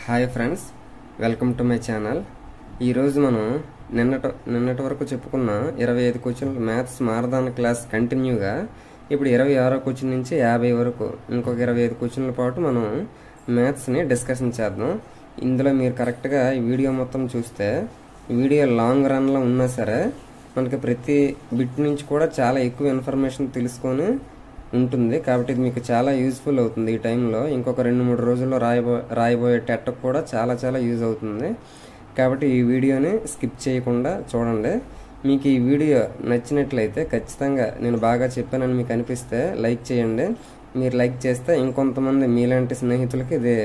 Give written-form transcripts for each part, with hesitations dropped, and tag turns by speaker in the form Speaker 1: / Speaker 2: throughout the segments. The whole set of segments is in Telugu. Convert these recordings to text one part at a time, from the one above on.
Speaker 1: Hi friends, welcome to my channel. ఈరోజు మనం నిన్నటి వరకు చెప్పుకున్న 25 క్వశ్చన్లు మ్యాథ్స్ మారదాన్ క్లాస్ కంటిన్యూగా ఇప్పుడు 26వ క్వశ్చన్ నుంచి 50 వరకు ఇంకొక 25 క్వశ్చన్ల పాటు మనం మ్యాథ్స్ని డిస్కషన్ చేద్దాం. ఇందులో మీరు కరెక్ట్గా ఈ వీడియో మొత్తం చూస్తే వీడియో లాంగ్ రన్లో ఉన్నా సరే మనకి ప్రతి బిట్ నుంచి కూడా చాలా ఎక్కువ ఇన్ఫర్మేషన్ తెలుసుకొని ఉంటుంది. కాబట్టి ఇది మీకు చాలా యూజ్ఫుల్ అవుతుంది. ఈ టైంలో ఇంకొక 2-3 రోజుల్లో రాయబోయే టెట్కి కూడా చాలా యూజ్ అవుతుంది. కాబట్టి ఈ వీడియోని స్కిప్ చేయకుండా చూడండి. మీకు ఈ వీడియో నచ్చినట్లయితే ఖచ్చితంగా నేను బాగా చెప్పానని మీకు అనిపిస్తే లైక్ చేయండి. మీరు లైక్ చేస్తే ఇంకొంతమంది మీలాంటి స్నేహితులకి ఇది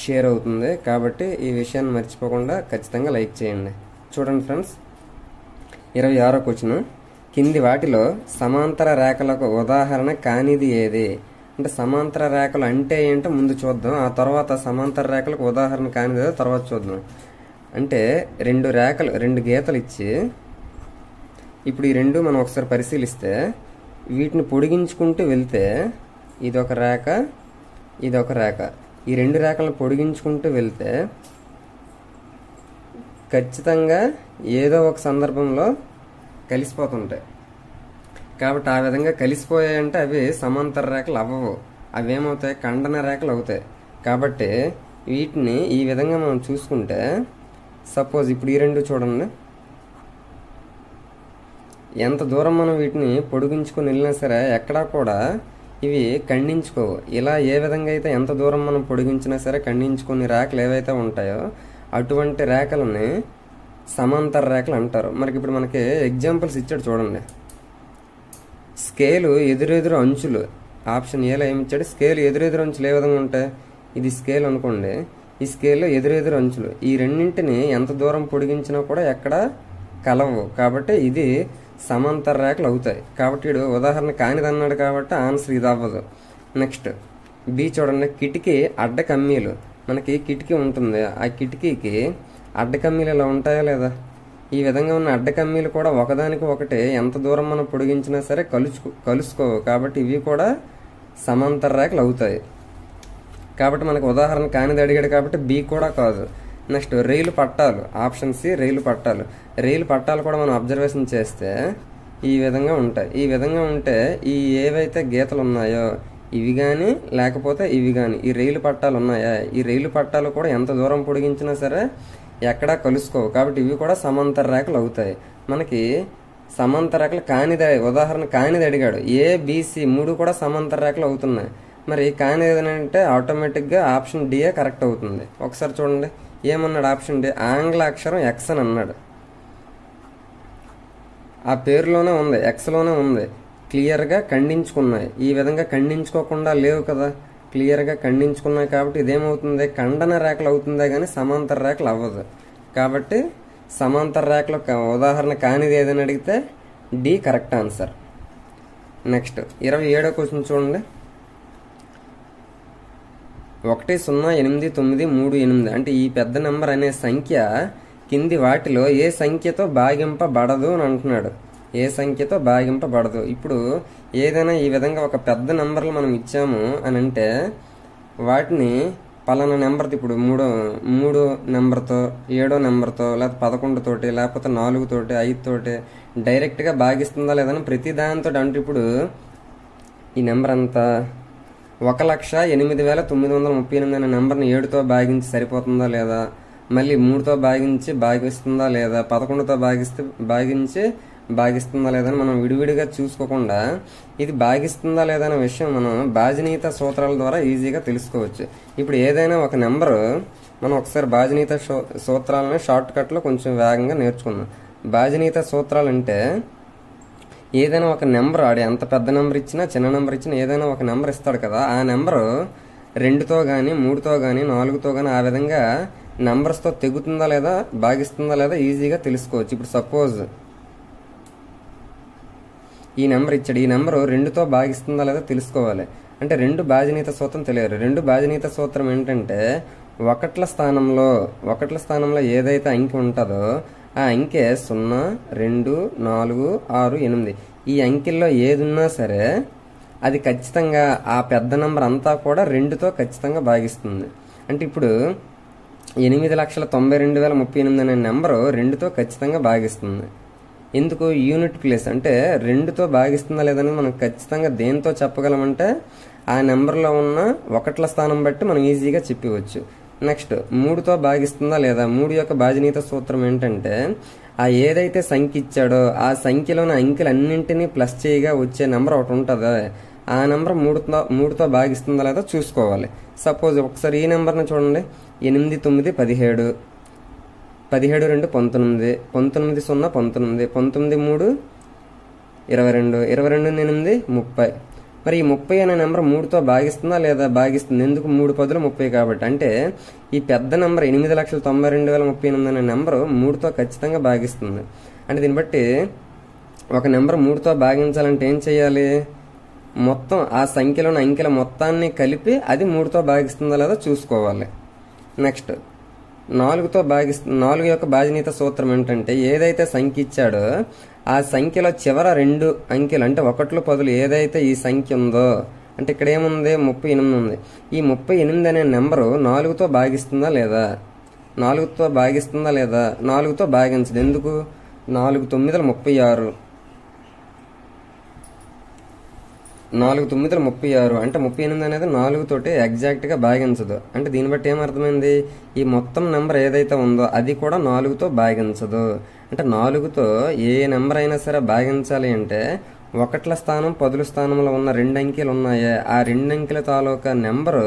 Speaker 1: షేర్ అవుతుంది. కాబట్టి ఈ విషయాన్ని మర్చిపోకుండా ఖచ్చితంగా లైక్ చేయండి. చూడండి ఫ్రెండ్స్, 26వ క్వశ్చన్. కింది వాటిలో సమాంతర రేఖలకు ఉదాహరణ కానిది ఏది? అంటే సమాంతర రేఖలు అంటే ఏంటో ముందు చూద్దాం, ఆ తర్వాత సమాంతర రేఖలకు ఉదాహరణ కానిది ఏదో తర్వాత చూద్దాం. అంటే రెండు గీతలు ఇచ్చి ఇప్పుడు ఈ రెండు మనం ఒకసారి పరిశీలిస్తే వీటిని పొడిగించుకుంటూ వెళ్తే ఇదొక రేఖ, ఇదొక రేఖ. ఈ రెండు రేఖలను పొడిగించుకుంటూ వెళ్తే ఖచ్చితంగా ఏదో ఒక సందర్భంలో కలిసిపోతుంటాయి. కాబట్టి ఆ విధంగా కలిసిపోయాయంటే అవి సమాంతర రేఖలు అవ్వవు. అవి ఏమవుతాయి? ఖండన రేఖలు అవుతాయి. కాబట్టి వీటిని ఈ విధంగా మనం చూసుకుంటే సపోజ్ ఇప్పుడు ఈ రెండు చూడండి, ఎంత దూరం మనం వీటిని పొడిగించుకొని వెళ్ళినా సరే ఎక్కడా కూడా ఇవి ఖండించుకోవు. ఇలా ఏ విధంగా అయితే ఎంత దూరం మనం పొడిగించినా సరే ఖండించుకునే రేఖలు ఏవైతే ఉంటాయో అటువంటి రేఖలని సమాంతర రేఖలు అంటారు. ఇప్పుడు మనకి ఎగ్జాంపుల్స్ ఇచ్చాడు చూడండి. స్కేలు ఎదురెదురు అంచులు, ఆప్షన్ ఏలో ఏమి ఇచ్చాడు? స్కేలు ఎదురెదురు అంచులు ఏ విధంగా ఉంటాయి? ఇది స్కేల్ అనుకోండి, ఈ స్కేల్లో ఎదురెదురు అంచులు ఈ రెండింటిని ఎంత దూరం పొడిగించినా కూడా ఎక్కడ కలవు. కాబట్టి ఇది సమాంతర రేఖలు అవుతాయి. కాబట్టి వీడు ఉదాహరణ కానిది అన్నాడు కాబట్టి ఆన్సర్ ఇది అవ్వదు. నెక్స్ట్ బి చూడండి. కిటికీ అడ్డ కమ్మీలు. మనకి కిటికీ ఉంటుంది, ఆ కిటికీకి అడ్డ కమ్మీలు ఇలా ఉంటాయా లేదా? ఈ విధంగా ఉన్న అడ్డ కమ్మీలు కూడా ఒకదానికి ఒకటి ఎంత దూరం మనం పొడిగించినా సరే కలుసుకోవు. కాబట్టి ఇవి కూడా సమాంతర రేఖలు అవుతాయి. కాబట్టి మనకు ఉదాహరణ కానిది అడిగాడు కాబట్టి బి కూడా కాదు. నెక్స్ట్ రైలు పట్టాలు, ఆప్షన్ సి రైలు పట్టాలు. రైలు పట్టాలు కూడా మనం అబ్జర్వేషన్ చేస్తే ఈ విధంగా ఉంటాయి. ఈ విధంగా ఉంటే ఈ ఏవైతే గీతలు ఉన్నాయో ఇవి కానీ లేకపోతే ఇవి కానీ ఈ రైలు పట్టాలు ఉన్నాయా, ఈ రైలు పట్టాలు కూడా ఎంత దూరం పొడిగించినా సరే ఎక్కడా కలుసుకోవు. కాబట్టి ఇవి కూడా సమాంతర రేఖలు అవుతాయి. మనకి సమాంతర రేఖలు కానిది ఉదాహరణ కానిది అడిగాడు. ఏబిసి మూడు కూడా సమాంతర రేఖలు అవుతున్నాయి. మరి కానిది ఏదంటే ఆటోమేటిక్గా ఆప్షన్ డిఏ కరెక్ట్ అవుతుంది. ఒకసారి చూడండి ఏమన్నాడు ఆప్షన్ డి. ఆంగ్ల అక్షరం ఎక్స్ అని అన్నాడు. ఆ పేరులోనే ఉంది, ఎక్స్లోనే ఉంది. క్లియర్గా ఖండించుకున్నాయి. ఈ విధంగా ఖండించుకోకుండా లేవు కదా, క్లియర్గా ఖండించుకున్నాయి. కాబట్టి ఇదేమవుతుంది? ఖండన రేఖలు అవుతుందే కానీ సమాంతర రేఖలు అవ్వదు. కాబట్టి సమాంతర రేఖలు ఉదాహరణ కానిది ఏదని అడిగితే డి కరెక్ట్ ఆన్సర్. నెక్స్ట్ 27వ క్వశ్చన్ చూడండి. 108938 అంటే ఈ పెద్ద నెంబర్ అనే సంఖ్య కింది వాటిలో ఏ సంఖ్యతో భాగింపబడదు అని అంటున్నాడు. ఏ సంఖ్యతో భాగింపబడదు. ఇప్పుడు ఏదైనా ఈ విధంగా ఒక పెద్ద నెంబర్లు మనం ఇచ్చాము అని అంటే వాటిని పలానా నెంబర్తో ఇప్పుడు మూడో నెంబర్తో 7వ నెంబర్తో లేకపోతే 11 తోటి లేకపోతే 4 తోటి 5 తోటి డైరెక్ట్గా భాగిస్తుందా లేదని ప్రతి దానితో అంటే ఇప్పుడు ఈ నెంబర్ అంతా 1,08,938 అనే నెంబర్ని 7తో భాగించి సరిపోతుందా లేదా, మళ్ళీ 3తో భాగిస్తుందా లేదా, 11తో భాగిస్తుందా లేదని మనం విడివిడిగా చూసుకోకుండా ఇది భాగిస్తుందా లేదా అనే విషయం మనం బాజనీత సూత్రాల ద్వారా ఈజీగా తెలుసుకోవచ్చు. ఇప్పుడు ఏదైనా ఒక నెంబరు మనం ఒకసారి బాజనీత సూత్రాలని షార్ట్ కట్లో కొంచెం వేగంగా నేర్చుకుందాం. బాజనీత సూత్రాలు అంటే ఏదైనా ఒక నెంబర్ ఆడి ఎంత పెద్ద నెంబర్ ఇచ్చినా చిన్న నెంబర్ ఇచ్చినా ఏదైనా ఒక నెంబర్ ఇస్తాడు కదా, ఆ నెంబరు 2తో కానీ 3తో కానీ 4తో కానీ ఆ విధంగా నెంబర్స్తో తెగుతుందా లేదా భాగిస్తుందా లేదా ఈజీగా తెలుసుకోవచ్చు. ఇప్పుడు సపోజ్ ఈ నెంబర్ ఇచ్చాడు, ఈ నెంబరు 2తో భాగిస్తుందా లేదా తెలుసుకోవాలి అంటే 2 బాజనీత సూత్రం తెలియాలి. 2 బాజనీత సూత్రం ఏంటంటే ఒకట్ల స్థానంలో ఏదైతే అంకె ఉంటుందో ఆ అంకె 0, 2, 4, 6, 8 ఈ అంకెల్లో ఏది ఉన్నా సరే అది ఖచ్చితంగా ఆ పెద్ద నంబర్ అంతా కూడా 2తో ఖచ్చితంగా భాగిస్తుంది. అంటే ఇప్పుడు 8,92,038 అనే నెంబరు 2తో ఖచ్చితంగా భాగిస్తుంది. ఎందుకు? యూనిట్ ప్లేస్ అంటే 2తో భాగిస్తుందా లేదని మనం ఖచ్చితంగా దేంతో చెప్పగలమంటే ఆ నెంబర్లో ఉన్న ఒకట్ల స్థానం బట్టి మనం ఈజీగా చెప్పవచ్చు. నెక్స్ట్ 3తో భాగిస్తుందా లేదా? 3 యొక్క భాజనీయత సూత్రం ఏంటంటే ఆ ఏదైతే సంఖ్య ఇచ్చాడో ఆ సంఖ్యలోని అంకెలన్నింటినీ ప్లస్ చేయగా వచ్చే నెంబర్ ఒకటి ఉంటుందా, ఆ నెంబర్ 3తో భాగిస్తుందా లేదా చూసుకోవాలి. సపోజ్ ఒకసారి ఈ నెంబర్ని చూడండి. 8, 9, 17, 17, 2, 19, 19, 0, 19, 19, 3, 22, 22, 8, 30. మరి ఈ 30 అనే నెంబర్ 3తో భాగిస్తుందా లేదా? భాగిస్తుంది. ఎందుకు? 3 పదులు 30 కాబట్టి. అంటే ఈ పెద్ద నెంబర్ 8,92,038 అనే నెంబరు 3తో ఖచ్చితంగా భాగిస్తుంది. అంటే దీన్ని బట్టి ఒక నెంబర్ 3తో భాగించాలంటే ఏం చేయాలి? మొత్తం ఆ సంఖ్యలోని అంకెల మొత్తాన్ని కలిపి అది 3తో భాగిస్తుందా లేదా చూసుకోవాలి. నెక్స్ట్ 4 యొక్క భాజనీయత సూత్రం ఏంటంటే ఏదైతే సంఖ్య ఇచ్చాడో ఆ సంఖ్యలో చివర 2 అంకెలు అంటే 1లు 10లు ఏదైతే ఈ సంఖ్య ఉందో, అంటే ఇక్కడ ఏముంది? 38 ఉంది. ఈ 38 అనే నెంబరు 4తో భాగిస్తుందా లేదా? 4తో భాగిస్తుందా లేదా? 4తో భాగించదు. ఎందుకు? 4 9 36, 4 9 36 అంటే 38 అనేది 4 తోటి ఎగ్జాక్ట్ గా భాగించదు. అంటే దీన్ని బట్టి ఏమర్థమైంది? ఈ మొత్తం నెంబర్ ఏదైతే ఉందో అది కూడా 4తో భాగించదు. అంటే 4తో ఏ నెంబర్ అయినా సరే భాగించాలి అంటే ఒకట్ల స్థానం 10ల స్థానంలో ఉన్న 2 అంకెలు ఉన్నాయే ఆ 2 అంకెల తాలూకా నెంబరు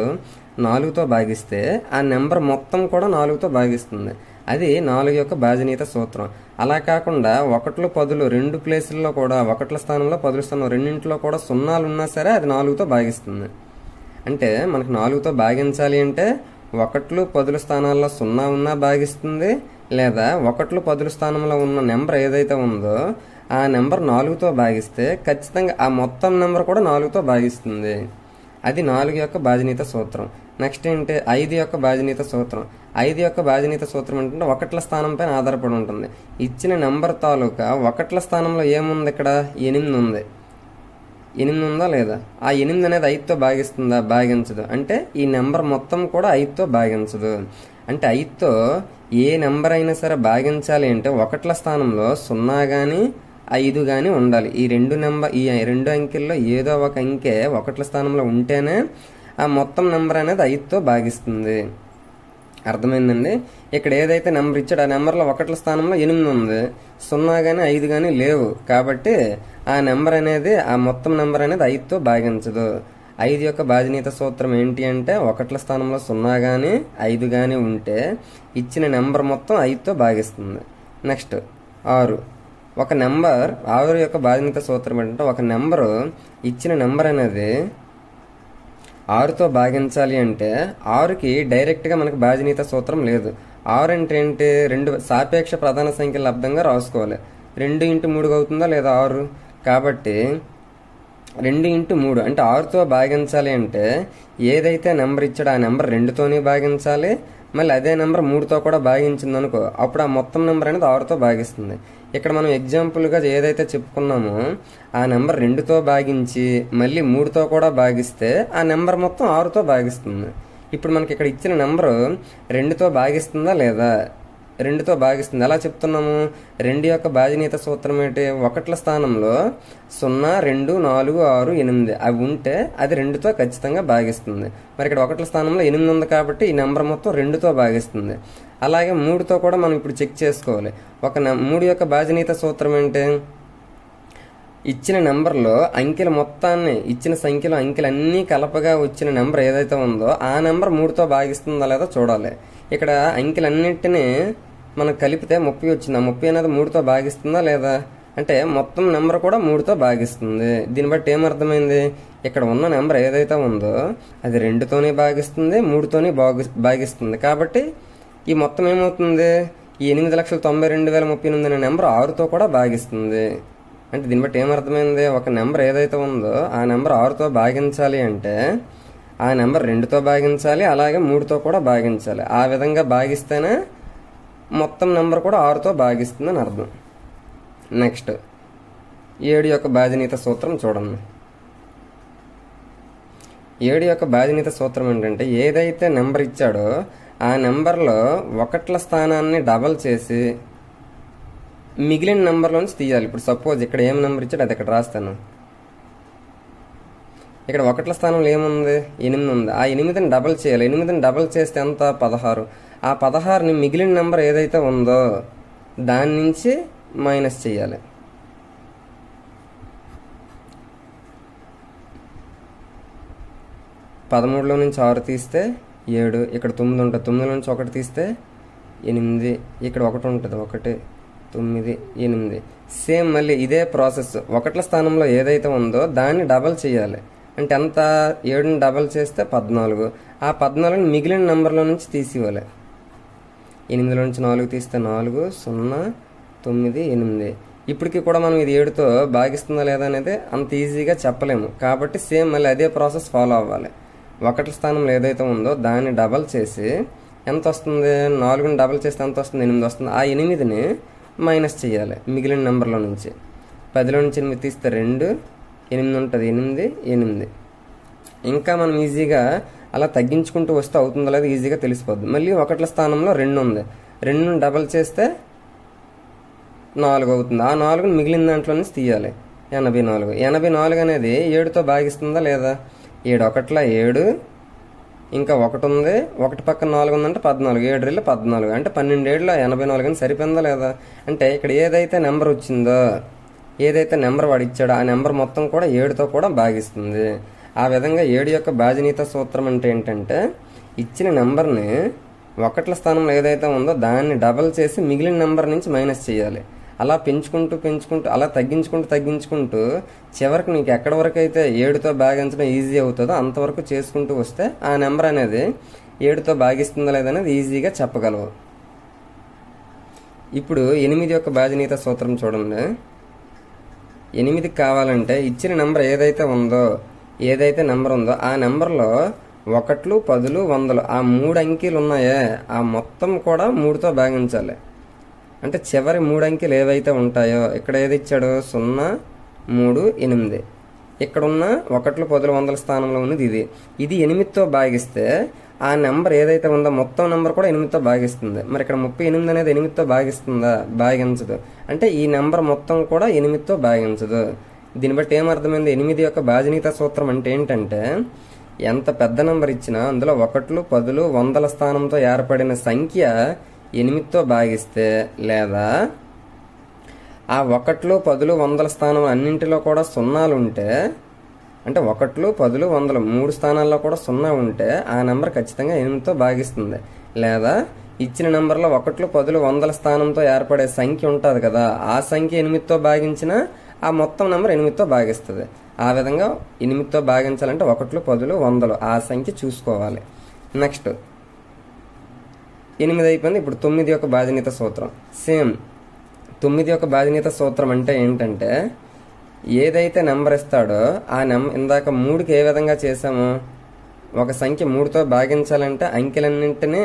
Speaker 1: 4తో భాగిస్తే ఆ నెంబర్ మొత్తం కూడా 4తో భాగిస్తుంది. అది 4 యొక్క భాజనీయత సూత్రం. అలా కాకుండా 1లు 10లు 2 ప్లేసుల్లో కూడా ఒకట్ల స్థానంలో 10ల స్థానం రెండింటిలో కూడా సున్నాలు ఉన్నా సరే అది 4తో భాగిస్తుంది. అంటే మనకు 4తో భాగించాలి అంటే 1లు 10ల స్థానాల్లో 0 ఉన్నా భాగిస్తుంది, లేదా 1లు 10ల స్థానంలో ఉన్న నెంబర్ ఏదైతే ఉందో ఆ నెంబర్ 4తో భాగిస్తే ఖచ్చితంగా ఆ మొత్తం నెంబర్ కూడా 4తో భాగిస్తుంది. అది 4 యొక్క భాజనీయత సూత్రం. నెక్స్ట్ ఏంటి? 5 యొక్క భాజనీయత సూత్రం. 5 యొక్క భాజనీయత సూత్రం ఏంటంటే ఒకట్ల స్థానం పైన ఆధారపడి ఉంటుంది. ఇచ్చిన నెంబర్ తాలూకా ఒకట్ల స్థానంలో ఏముంది? ఇక్కడ 8 ఉంది. 8 ఉందా లేదా? ఆ 8 అనేది 5తో భాగిస్తుందా? భాగించదు. అంటే ఈ నెంబర్ మొత్తం కూడా 5తో భాగించదు. అంటే 5తో ఏ నెంబర్ అయినా సరే భాగించాలి అంటే ఒకట్ల స్థానంలో 0 గాని 5 గాని ఉండాలి. ఈ 2 అంకెల్లో ఏదో ఒక అంకె ఒకట్ల స్థానంలో ఉంటేనే ఆ మొత్తం నెంబర్ అనేది 5తో భాగిస్తుంది. అర్థమైందండి? ఇక్కడ ఏదైతే నెంబర్ ఇచ్చాడో ఆ నెంబర్లో ఒకట్ల స్థానంలో 8 ఉంది, 0 గాని 5 గాని లేవు. కాబట్టి ఆ నెంబర్ అనేది ఆ మొత్తం నెంబర్ అనేది 5తో భాగించదు. 5 యొక్క భాజనీయత సూత్రం ఏంటి అంటే ఒకట్ల స్థానంలో 0 గాని 5 గాని ఉంటే ఇచ్చిన నెంబర్ మొత్తం 5తో భాగిస్తుంది. నెక్స్ట్ 6 ఒక నెంబర్ 6 యొక్క భాజనీయత సూత్రం ఏంటంటే ఒక నెంబరు ఇచ్చిన నెంబర్ అనేది 6తో భాగించాలి అంటే 6కి డైరెక్ట్ గా మనకు భాజనీయత సూత్రం లేదు. 6 అంటే ఏంటి? 2 సాపేక్ష ప్రధాన సంఖ్యల లబ్దంగా రాసుకోవాలి. 2 × 3 అవుతుందా లేదా 6? కాబట్టి 2 × 3 అంటే 6తో భాగించాలి అంటే ఏదైతే నెంబర్ ఇచ్చాడో ఆ నెంబర్ 2తోనే భాగించాలి. మళ్ళీ అదే నెంబర్ 3తో కూడా భాగించింది అనుకో, అప్పుడు ఆ మొత్తం నెంబర్ అనేది 6తో భాగిస్తుంది. ఇక్కడ మనం ఎగ్జాంపుల్గా ఏదైతే చెప్పుకున్నామో ఆ నెంబర్ 2తో భాగించి మళ్ళీ 3తో కూడా భాగిస్తే ఆ నెంబర్ మొత్తం 6తో భాగిస్తుంది. ఇప్పుడు మనకి ఇక్కడ ఇచ్చిన నెంబరు 2తో భాగిస్తుందా లేదా? 2తో భాగిస్తుంది. ఎలా చెప్తున్నాము? 2 యొక్క భాజనీయత సూత్రం ఏంటి? ఒకట్ల స్థానంలో 0, 2, 4, 6, 8 అవి ఉంటే అది 2తో ఖచ్చితంగా భాగిస్తుంది. మరి ఇక్కడ ఒకట్ల స్థానంలో 8 ఉంది కాబట్టి ఈ నెంబర్ మొత్తం 2తో భాగిస్తుంది. అలాగే 3తో కూడా మనం ఇప్పుడు చెక్ చేసుకోవాలి. 3 యొక్క భాజనీయత సూత్రం ఏంటి? ఇచ్చిన నెంబర్లో అంకెల మొత్తాన్ని ఇచ్చిన సంఖ్యలో అంకెలన్నీ కలపగా వచ్చిన నెంబర్ ఏదైతే ఉందో ఆ నెంబర్ 3తో భాగిస్తుందా లేదా చూడాలి. ఇక్కడ అంకెలన్నింటినీ మనం కలిపితే 30 వచ్చింది. ఆ 30 అనేది 3తో భాగిస్తుందా లేదా? అంటే మొత్తం నెంబర్ కూడా 3తో భాగిస్తుంది. దీన్ని బట్టి ఏమర్థమైంది? ఇక్కడ ఉన్న నెంబర్ ఏదైతే ఉందో అది 2తోనే భాగిస్తుంది, 3తోనే భాగిస్తుంది. కాబట్టి ఈ మొత్తం ఏమవుతుంది? ఈ 8,92,038 అనే నెంబర్ 6తో కూడా భాగిస్తుంది. అంటే దీన్ని బట్టి ఏమర్థమైంది? ఒక నెంబర్ ఏదైతే ఉందో ఆ నెంబర్ 6తో భాగించాలి అంటే ఆ నెంబర్ 2తో భాగించాలి, అలాగే 3తో కూడా భాగించాలి. ఆ విధంగా భాగిస్తేనే మొత్తం నెంబర్ కూడా 6తో భాగిస్తుందని అర్థం. నెక్స్ట్ 7 యొక్క భాజనీయత సూత్రం చూడండి. 7 యొక్క భాజనీయత సూత్రం ఏంటంటే ఏదైతే నెంబర్ ఇచ్చాడో ఆ నెంబర్లో ఒకట్ల స్థానాన్ని డబల్ చేసి మిగిలిన నెంబర్లోంచి తీయాలి. ఇప్పుడు సపోజ్ ఇక్కడ ఏం నెంబర్ ఇచ్చాడు అది ఇక్కడ రాస్తాను. ఇక్కడ ఒకట్ల స్థానంలో ఏముంది? 8 ఉంది. ఆ 8ని డబల్ చేయాలి. 8ని డబల్ చేస్తే ఎంత? 16. ఆ 16ని మిగిలిన నెంబర్ ఏదైతే ఉందో దాని నుంచి మైనస్ చేయాలి. పదమూడులో నుంచి 6 తీస్తే 7, ఇక్కడ 9 ఉంటుంది. 9లో నుంచి 1 తీస్తే 8, ఇక్కడ 1 ఉంటుంది. 1, 9, 8. సేమ్ మళ్ళీ ఇదే ప్రాసెస్. ఒకట్ల స్థానంలో ఏదైతే ఉందో దాన్ని డబల్ చేయాలి. అంటే ఎంత? 7ని డబల్ చేస్తే 14. ఆ 14ని మిగిలిన నెంబర్లో నుంచి తీసివ్వాలి. 8లో నుంచి 4 తీస్తే 4, 0, 9, 8. ఇప్పటికి కూడా మనం ఇది 7తో భాగిస్తుందా లేదా అనేది అంత ఈజీగా చెప్పలేము. కాబట్టి సేమ్ మళ్ళీ అదే ప్రాసెస్ ఫాలో అవ్వాలి. ఒకట్ల స్థానంలో ఏదైతే ఉందో దాన్ని డబల్ చేసి ఎంత వస్తుంది? 4ని డబల్ చేస్తే ఎంత వస్తుంది? 8 వస్తుంది. ఆ 8ని మైనస్ చేయాలి మిగిలిన నెంబర్లో నుంచి. 10లో నుంచి 8 తీస్తే 2, 8 ఉంటుంది. 8, 8. ఇంకా మనం ఈజీగా అలా తగ్గించుకుంటూ వస్తే అవుతుందో లేదో ఈజీగా తెలిసిపోద్ది. మళ్ళీ ఒకట్ల స్థానంలో 2 ఉంది. 2ని డబల్ చేస్తే 4 అవుతుంది. ఆ 4ని మిగిలిన దాంట్లో నుంచి తీయాలి. 84. 84 అనేది 7తో భాగిస్తుందా లేదా? 7 ఒకట్ల 7, ఇంకా 1 ఉంది. 1 పక్కన 4 ఉందంటే 14. 7 రెళ్ళు 14 అంటే 12 ఏళ్ళ 84 అని సరిపోయిందా లేదా? అంటే ఇక్కడ ఏదైతే నెంబర్ వచ్చిందో, ఏదైతే నెంబర్ వాడు ఇచ్చాడో ఆ నెంబర్ మొత్తం కూడా 7తో కూడా భాగిస్తుంది. ఆ విధంగా 7 యొక్క భాజనీయత సూత్రం అంటే ఏంటంటే ఇచ్చిన నెంబర్ని ఒకట్ల స్థానంలో ఏదైతే ఉందో దాన్ని డబల్ చేసి మిగిలిన నెంబర్ నుంచి మైనస్ చేయాలి. అలా పెంచుకుంటూ అలా తగ్గించుకుంటూ చివరికి నీకు ఎక్కడి వరకు అయితే 7తో భాగించడం ఈజీ అవుతుందో అంతవరకు చేసుకుంటూ వస్తే ఆ నెంబర్ అనేది 7తో భాగిస్తుందా లేదనేది ఈజీగా చెప్పగలవు. ఇప్పుడు 8 యొక్క భాజనీయత సూత్రం చూడండి. 8కి కావాలంటే ఇచ్చిన నెంబర్ ఏదైతే ఉందో, ఏదైతే నెంబర్ ఉందో ఆ నెంబర్లో 1, 10, 100 ఆ 3 అంకెలు ఉన్నాయే ఆ మొత్తం కూడా 3తో భాగించాలి. అంటే చివరి 3 అంకెలు ఏవైతే ఉంటాయో ఇక్కడ ఏది ఇచ్చాడు? 0, 3, 8. ఇక్కడున్న 1, 10, 100 స్థానంలో ఉన్నది ఇది. ఇది 8తో భాగిస్తే ఆ నెంబర్ ఏదైతే ఉందో మొత్తం నెంబర్ కూడా 8తో భాగిస్తుంది. మరి ఇక్కడ 38 అనేది 8తో భాగిస్తుందా? భాగించదు. అంటే ఈ నెంబర్ మొత్తం కూడా 8తో భాగించదు. దీన్ని బట్టి ఏమర్థమైంది? 8 యొక్క భాజనీయత సూత్రం అంటే ఏంటంటే ఎంత పెద్ద నెంబర్ ఇచ్చినా అందులో 1, 10, 100 స్థానంతో ఏర్పడిన సంఖ్య 8తో భాగిస్తే లేదా ఆ 1, 10, 100 స్థానం అన్నింటిలో కూడా సున్నాలు ఉంటే, అంటే 1, 10, 100 3 స్థానాల్లో కూడా 0 ఉంటే ఆ నెంబర్ ఖచ్చితంగా 8తో భాగిస్తుంది. లేదా ఇచ్చిన నెంబర్లో 1, 10, 100 స్థానంతో ఏర్పడే సంఖ్య ఉంటుంది కదా, ఆ సంఖ్య 8తో భాగించినా ఆ మొత్తం నెంబర్ 8తో భాగిస్తుంది. ఆ విధంగా 8తో భాగించాలంటే 1, 10, 100 ఆ సంఖ్య చూసుకోవాలి. నెక్స్ట్ 8 అయిపోయింది. ఇప్పుడు 9 యొక్క భాజనీయత సూత్రం. సేమ్ 9 యొక్క భాజనీయత సూత్రం అంటే ఏంటంటే ఏదైతే నెంబర్ ఇస్తాడో ఆ ఇందాక 3కి ఏ విధంగా చేసామో, ఒక సంఖ్య 3తో భాగించాలంటే అంకెలన్నింటినీ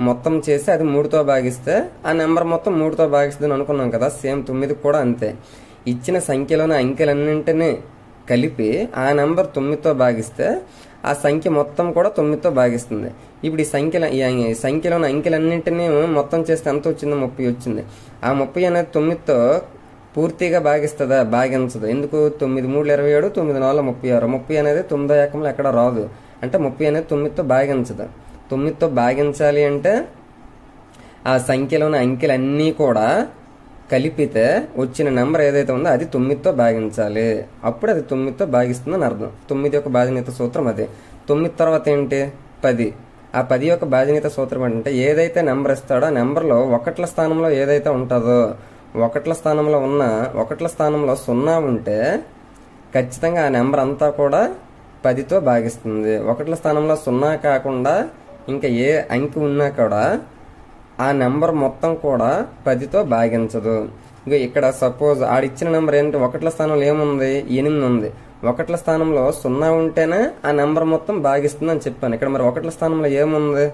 Speaker 1: మొత్తం చేసి అది 3తో భాగిస్తే ఆ నెంబర్ మొత్తం 3తో భాగిస్తుంది అనుకున్నాం కదా. సేమ్ 9కి కూడా అంతే. ఇచ్చిన సంఖ్యలోని అంకెలన్నింటినీ కలిపి ఆ నెంబర్ 9తో భాగిస్తే ఆ సంఖ్య మొత్తం కూడా 9తో భాగిస్తుంది. ఇప్పుడు ఈ సంఖ్యలోని అంకెలన్నింటినీ మొత్తం చేస్తే ఎంత వచ్చింది? 30 వచ్చింది. ఆ 30 అనేది 9తో పూర్తిగా భాగిస్తుందా? భాగించదు. ఎందుకు? 9 3 27, 9 4 36. 30 అనేది 9వ ఏకంలో ఎక్కడ రాదు. అంటే 30 అనేది 9తో భాగించదు. 9తో భాగించాలి అంటే ఆ సంఖ్యలోని అంకెలన్నీ కూడా కలిపితే వచ్చిన నెంబర్ ఏదైతే ఉందో అది 9తో భాగించాలి. అప్పుడు అది 9తో భాగిస్తుందని అర్థం. 9 యొక్క భాజనీయత సూత్రం అదే. 9 తర్వాత ఏంటి? 10. ఆ 10 యొక్క భాజనీయత సూత్రం అంటే ఏదైతే నెంబర్ ఇస్తాడో ఆ నెంబర్లో ఒకట్ల స్థానంలో ఏదైతే ఉంటుందో, ఒకట్ల స్థానంలో 0 ఉంటే ఖచ్చితంగా ఆ నెంబర్ అంతా కూడా 10తో భాగిస్తుంది. ఒకట్ల స్థానంలో 0 కాకుండా ఇంకా ఏ అంకె ఉన్నా కూడా ఆ నెంబర్ మొత్తం కూడా 10తో భాగించదు. ఇంకా ఇక్కడ సపోజ్ ఆడిచ్చిన నెంబర్ ఏంటి? ఒకట్ల స్థానంలో ఏముంది? 8 ఉంది. ఒకట్ల స్థానంలో 0 ఉంటేనే ఆ నెంబర్ మొత్తం భాగిస్తుంది అని చెప్పాను. ఇక్కడ మరి ఒకట్ల స్థానంలో ఏముంది?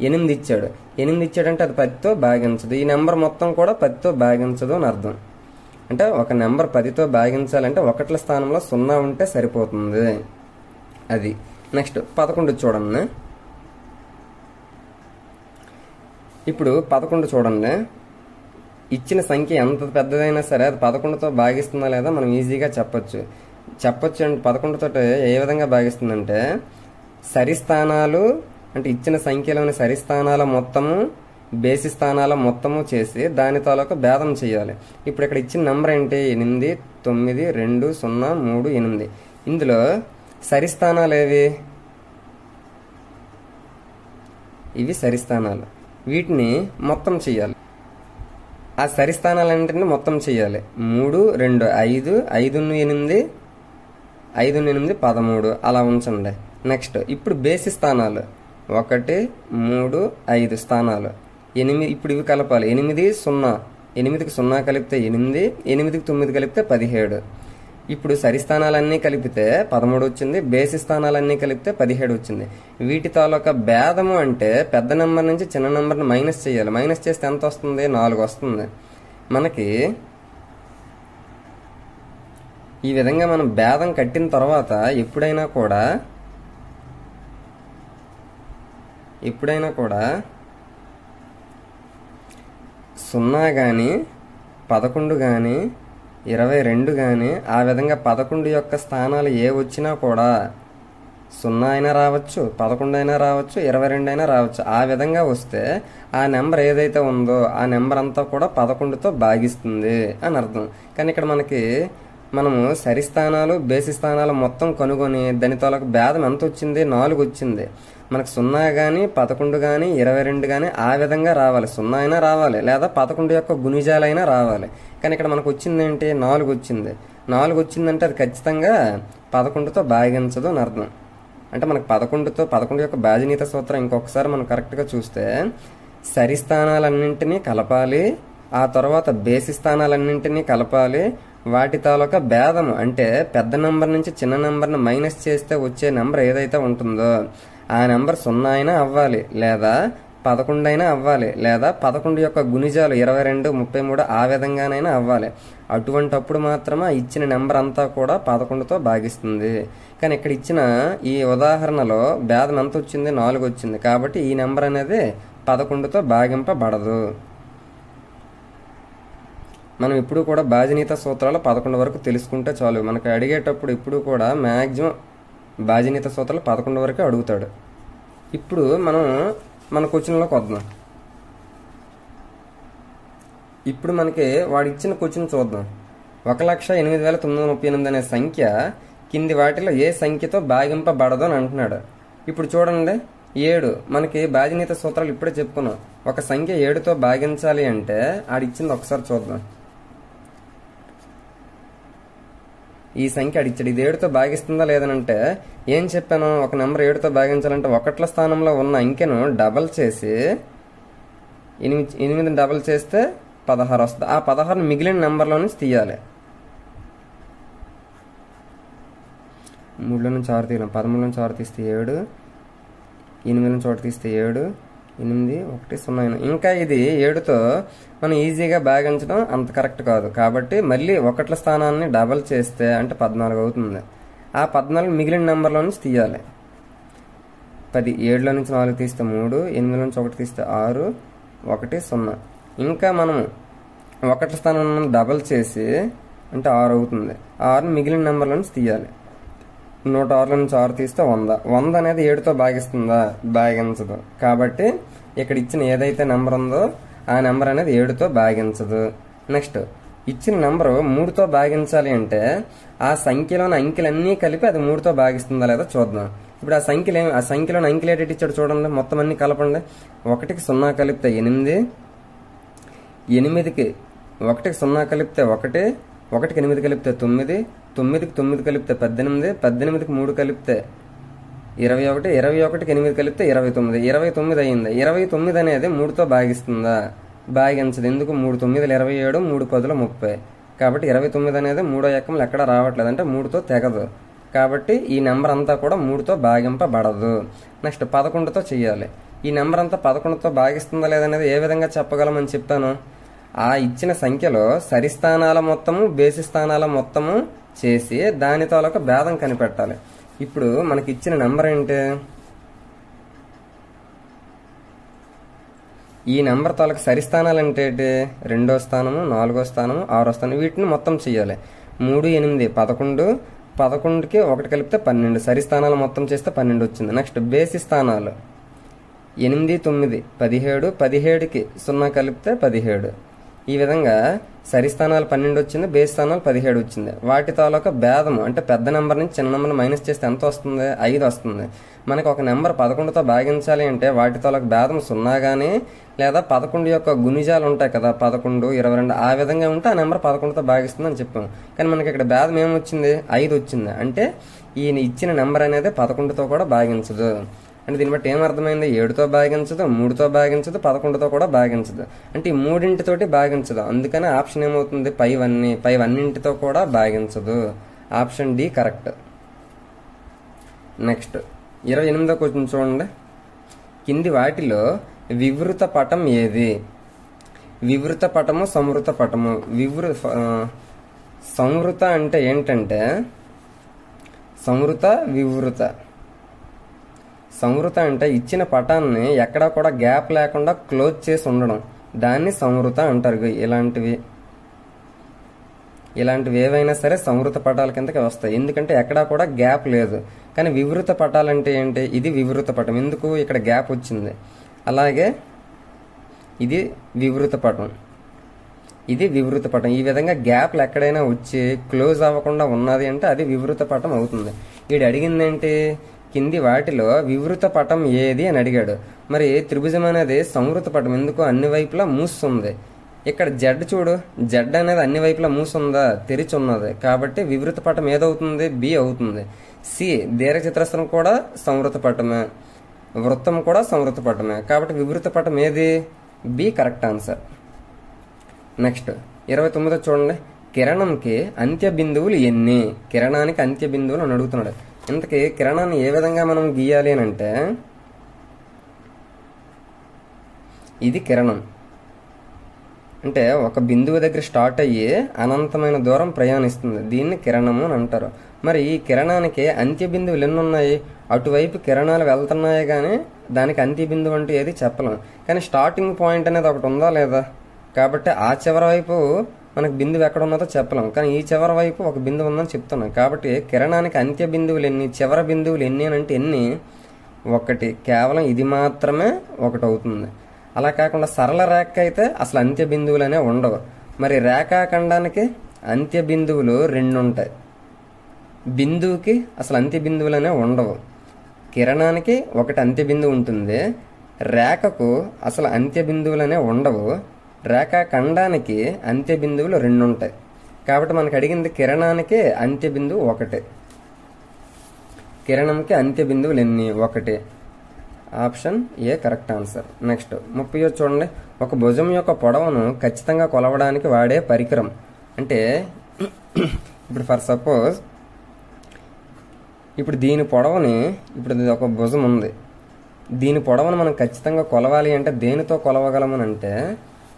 Speaker 1: 8 ఇచ్చాడు. 8 ఇచ్చాడంటే అది 10తో భాగించదు. ఈ నెంబర్ మొత్తం కూడా 10తో భాగించదు అని అర్థం. అంటే ఒక నెంబర్ 10తో భాగించాలంటే ఒకట్ల స్థానంలో 0 ఉంటే సరిపోతుంది. అది. నెక్స్ట్ 11 చూడండి. ఇప్పుడు 11 చూడండి. ఇచ్చిన సంఖ్య ఎంత పెద్దదైనా సరే అది 11తో భాగిస్తుందా లేదా మనం ఈజీగా చెప్పొచ్చు. అంటే 11తో ఏ విధంగా భాగిస్తుందంటే సరిస్థానాలు అంటే ఇచ్చిన సంఖ్యలోని సరిస్థానాల మొత్తము బేసి స్థానాల మొత్తము చేసి దాని తాలూకా భేదం చేయాలి. ఇప్పుడు ఇక్కడ ఇచ్చిన నెంబర్ ఏంటి? 8, 9, 2, 0, 3, 8. ఇందులో సరిస్థానాలు ఏవి? ఇవి సరిస్థానాలు. వీటిని మొత్తం చేయాలి. ఆ సరిస్థానాలన్నింటినీ మొత్తం చేయాలి. 3, 2, 5, 5, 8, 5, 8, 13 అలా ఉంచండి. నెక్స్ట్ ఇప్పుడు బేసి స్థానాలు 1, 3, 5 స్థానాలు 8. ఇప్పుడు ఇవి కలపాలి. 8, 0. 8కి 0 కలిపితే 8, 8కి 9 కలిపితే 17. ఇప్పుడు సరిస్థానాలన్నీ కలిపితే 13 వచ్చింది. బేసి స్థానాలన్నీ కలిపితే 17 వచ్చింది. వీటి తాలూకా భేదము అంటే పెద్ద నెంబర్ నుంచి చిన్న నెంబర్ని మైనస్ చేయాలి. మైనస్ చేస్తే ఎంత వస్తుంది? 4 వస్తుంది. మనకి ఈ విధంగా మనం భేదం కట్టిన తర్వాత ఎప్పుడైనా కూడా 0 కానీ 11 కానీ 22 కానీ ఆ విధంగా 11 యొక్క స్థానాలు ఏ వచ్చినా కూడా 0 అయినా రావచ్చు, 11 అయినా రావచ్చు, 22 అయినా రావచ్చు. ఆ విధంగా వస్తే ఆ నెంబర్ ఏదైతే ఉందో ఆ నెంబర్ అంతా కూడా 11తో భాగిస్తుంది అని అర్థం. కానీ ఇక్కడ మనము సరిస్థానాలు బేసి స్థానాలు మొత్తం కనుగొని దాని తాలూకు భేదం ఎంత వచ్చింది? 4 వచ్చింది. మనకు 0 కానీ 11 కానీ 22 కానీ ఆ విధంగా రావాలి. 0 అయినా రావాలి లేదా 11 యొక్క గుణిజాలైనా రావాలి. కానీ ఇక్కడ మనకు వచ్చింది ఏంటి? 4 వచ్చింది. 4 వచ్చిందంటే అది ఖచ్చితంగా 11తో భాగించదు అని అర్థం. అంటే మనకు 11 యొక్క భాజనీయత సూత్రం ఇంకొకసారి మనం కరెక్ట్గా చూస్తే సరిస్థానాలన్నింటినీ కలపాలి, ఆ తర్వాత బేసి స్థానాలన్నింటినీ కలపాలి, వాటి తాలూకా భేదము అంటే పెద్ద నెంబర్ నుంచి చిన్న నెంబర్ని మైనస్ చేస్తే వచ్చే నెంబర్ ఏదైతే ఉంటుందో ఆ నెంబర్ 0 అయినా అవ్వాలి లేదా 11 అయినా అవ్వాలి లేదా 11 యొక్క గుణిజాలు 22, 33 ఆ విధంగానైనా అవ్వాలి. అటువంటప్పుడు మాత్రమే ఇచ్చిన నెంబర్ అంతా కూడా 11తో భాగిస్తుంది. కానీ ఇక్కడ ఇచ్చిన ఈ ఉదాహరణలో భేదం ఎంత వచ్చింది? 4 వచ్చింది. కాబట్టి ఈ నెంబర్ అనేది 11తో భాగింపబడదు. మనం ఇప్పుడు కూడా భాజనీయత సూత్రాలు 11 వరకు తెలుసుకుంటే చాలు. మనకు అడిగేటప్పుడు ఇప్పుడు కూడా మ్యాక్సిమం భాజనీయత సూత్రాలు 11 వరకే అడుగుతాడు. ఇప్పుడు మనం మన క్వశ్చన్లోకి వద్దాం. ఇప్పుడు మనకి వాడు ఇచ్చిన క్వశ్చన్ చూద్దాం. 1,08,938 అనే సంఖ్య కింది వాటిలో ఏ సంఖ్యతో భాగింపబడదు అని అంటున్నాడు. ఇప్పుడు చూడండి 7 మనకి భాజనీయత సూత్రాలు ఇప్పుడే చెప్పుకున్నాం. ఒక సంఖ్య 7తో భాగించాలి అంటే ఆడిచ్చింది ఒకసారి చూద్దాం. ఈ సంఖ్య అడిచాడు, ఇది 7తో భాగిస్తుందా లేదనంటే ఏం చెప్పాను? ఒక నెంబర్ 7తో భాగించాలంటే 1ల స్థానంలో ఉన్న అంకెను డబల్ చేసి 8 డబల్ చేస్తే 16 వస్తుంది. ఆ 16 మిగిలిన నెంబర్లో నుంచి తీయాలి. 3లో నుంచి 6 తీయాలి. 13లో నుంచి 6 తీస్తే 7, 8 నుంచి 1 తీస్తే 7, 8, 1, 0. ఇంకా ఇది 7తో మనం ఈజీగా భాగించడం అంత కరెక్ట్ కాదు. కాబట్టి మళ్ళీ 1ల స్థానాన్ని డబల్ చేస్తే అంటే 14 అవుతుంది. ఆ 14 మిగిలిన నెంబర్లో నుంచి తీయాలి. 10, 7లో నుంచి 4 తీస్తే 3, 8లో నుంచి 1 తీస్తే 6, 1, 0. ఇంకా మనం 1ల స్థానాన్ని డబల్ చేసి అంటే 6 అవుతుంది. 6ని మిగిలిన నెంబర్లో నుంచి తీయాలి. 106లో నుంచి 6 తీస్తే 100. 100 అనేది 7తో భాగిస్తుందా? భాగించదు. కాబట్టి ఇక్కడ ఇచ్చిన ఏదైతే నెంబర్ ఉందో ఆ నెంబర్ అనేది 7తో భాగించదు. నెక్స్ట్ ఇచ్చిన నెంబరు 3తో భాగించాలి అంటే ఆ సంఖ్యలోని అంకెలన్నీ కలిపి అది 3తో భాగిస్తుందా లేదా చూద్దాం. ఇప్పుడు ఆ సంఖ్యలోని అంకెలు ఏంటి ఇచ్చాడు చూడండి. మొత్తం అన్ని కలపండి. 1కి 0 కలిపితే 8, 8కి 1కి 0 కలిపితే 1, 1కి 8 కలిపితే 9, 9కి 9 కలిపితే 18, 18కి 3 కలిపితే 21, 21కి 8 కలిపితే 29, 29 అయింది. 29 అనేది 3తో భాగిస్తుందా? భాగించదు. ఎందుకు? 3 9 27, 3 10 30. కాబట్టి 29 అనేది 3వ ఎక్కములు ఎక్కడ రావట్లేదు, అంటే 3తో తెగదు. కాబట్టి ఈ నెంబర్ అంతా కూడా 3తో భాగింపబడదు. నెక్స్ట్ 11తో చెయ్యాలి. ఈ నెంబర్ అంతా 11తో భాగిస్తుందా లేదనేది ఏ విధంగా చెప్పగలమని చెప్పాను. ఆ ఇచ్చిన సంఖ్యలో సరిస్థానాల మొత్తము బేసి స్థానాల మొత్తము చేసి దాని తాలూకా భేదం కనిపెట్టాలి. ఇప్పుడు మనకి ఇచ్చిన నెంబర్ ఏంటి? ఈ నెంబర్ తాలూకు సరి స్థానాలు అంటే ఏంటి? 2వ స్థానము, 4వ స్థానము, 6వ స్థానం. వీటిని మొత్తం చేయాలి. 3, 8, 11. 11కి 1 కలిపితే 12. సరి స్థానాలు మొత్తం చేస్తే 12 వచ్చింది. నెక్స్ట్ బేసి స్థానాలు 8, 9, 17. 17కి 0 కలిపితే 17. ఈ విధంగా సరి స్థానాలు 12 వచ్చింది, బేస్ స్థానాలు 17 వచ్చింది. వాటి తాలూకా భేదము అంటే పెద్ద నెంబర్ నుంచి చిన్న నెంబర్ మైనస్ చేస్తే ఎంత వస్తుంది? 5 వస్తుంది. మనకి ఒక నెంబర్ 11తో భాగించాలి అంటే వాటి తాలూకా భేదం 0 కానీ లేదా 11 యొక్క గుణిజాలు ఉంటాయి కదా, 11, 22, ఆ విధంగా ఉంటే ఆ నెంబర్ 11తో భాగిస్తుంది అని చెప్పాం. కానీ మనకి ఇక్కడ భేదం ఏమొచ్చింది? 5 వచ్చింది. అంటే ఈ ఇచ్చిన నెంబర్ అనేది 11తో కూడా భాగించదు. అంటే దీన్ని బట్టి ఏమర్థమైంది? 7తో భాగించదు, 3తో భాగించదు, 11తో కూడా భాగించదు. అంటే ఈ 3తోటి భాగించదు. అందుకని ఆప్షన్ ఏమవుతుంది? పైవన్నింటితో కూడా భాగించదు. Option D correct. నెక్స్ట్ 28వ క్వశ్చన్ చూడండి. కింది వాటిలో వివృత పటం ఏది? వివృత పటము, సంవృత పటము. సంవృత అంటే ఏంటంటే సంవృత, వివృత. సంవృత అంటే ఇచ్చిన పటాన్ని ఎక్కడా కూడా గ్యాప్ లేకుండా క్లోజ్ చేసి ఉండడం, దాన్ని సంవృత అంటారు. ఇలాంటివి ఏవైనా సరే సంవృత పటాల కిందకి వస్తాయి, ఎందుకంటే ఎక్కడా కూడా గ్యాప్ లేదు. కానీ వివృత పటాలంటే ఏంటి? ఇది వివృత పటం. ఎందుకు? ఇక్కడ గ్యాప్ వచ్చింది. అలాగే ఇది వివృత పటం, ఇది వివృత పటం. ఈ విధంగా గ్యాప్లు ఎక్కడైనా వచ్చి క్లోజ్ అవ్వకుండా ఉన్నది అంటే అది వివృత పటం అవుతుంది. వీడు అడిగిందేంటి? కింది వాటిలో వివృత పటం ఏది అని అడిగాడు. మరి త్రిభుజం అనేది సంవృత పటం. ఎందుకు? అన్ని వైపులా మూస్తుంది. ఇక్కడ జెడ్ చూడు, జెడ్ అనేది అన్ని వైపులా మూసుందా? తెరిచి ఉన్నది. కాబట్టి వివృత పటం ఏదవుతుంది? బి అవుతుంది. సి దీర్ఘచతురస్రం కూడా సంవృత పటమే, వృత్తం కూడా సంవృత పటమే. కాబట్టి వివృత పటం ఏది? B correct answer. నెక్స్ట్ 29 చూడండి. కిరణంకి అంత్య బిందువులు ఎన్ని? కిరణానికి అంత్య బిందువులు అని అడుగుతున్నాడు. ఇంతకీ కిరణాన్ని ఏ విధంగా మనం గీయాలి అని అంటే, ఇది కిరణం అంటే ఒక బిందువు దగ్గర స్టార్ట్ అయ్యి అనంతమైన దూరం ప్రయాణిస్తుంది. దీన్ని కిరణము అని అంటారు. మరి ఈ కిరణానికి అంత్య బిందువులు ఎన్ని ఉన్నాయి? అటువైపు కిరణాలు వెళ్తున్నాయి కానీ దానికి అంత్య బిందువు అంటూ ఏది చెప్పలేం. కానీ స్టార్టింగ్ పాయింట్ అనేది ఒకటి ఉందా లేదా? కాబట్టి ఆ చివరి వైపు మనకు బిందువు ఎక్కడ ఉన్నదో చెప్పలేం. కానీ ఈ చివరి వైపు ఒక బిందువు ఉందని చెప్తున్నాం. కాబట్టి కిరణానికి అంత్య బిందువులు ఎన్ని, చివరి బిందువులు ఎన్ని అని అంటే ఎన్ని? 1. కేవలం ఇది మాత్రమే 1 అవుతుంది. అలా కాకుండా సరళ రేఖ అయితే అసలు అంత్య బిందువులు అనేవి ఉండవు. మరి రేఖాఖండానికి అంత్య బిందువులు 2 ఉంటాయి. బిందువుకి అసలు అంత్య బిందువులు అనేవి ఉండవు. కిరణానికి 1 అంత్య బిందువు ఉంటుంది, రేఖకు అసలు అంత్య బిందువులు అనేవి ఉండవు, రేఖాఖండానికి అంత్య బిందువులు 2 ఉంటాయి. కాబట్టి మనకు అడిగింది కిరణానికి అంత్య బిందువు 1. కిరణంకి అంత్య బిందువులు ఎన్ని? 1. Option A correct answer. Next 30 చూడండి. ఒక భుజం యొక్క పొడవును ఖచ్చితంగా కొలవడానికి వాడే పరికరం అంటే, ఇప్పుడు ఫర్ సపోజ్ ఇప్పుడు దీని పొడవుని, ఇప్పుడు ఇది ఒక భుజం ఉంది, దీని పొడవును మనం ఖచ్చితంగా కొలవాలి అంటే దేనితో కొలవగలమని అంటే,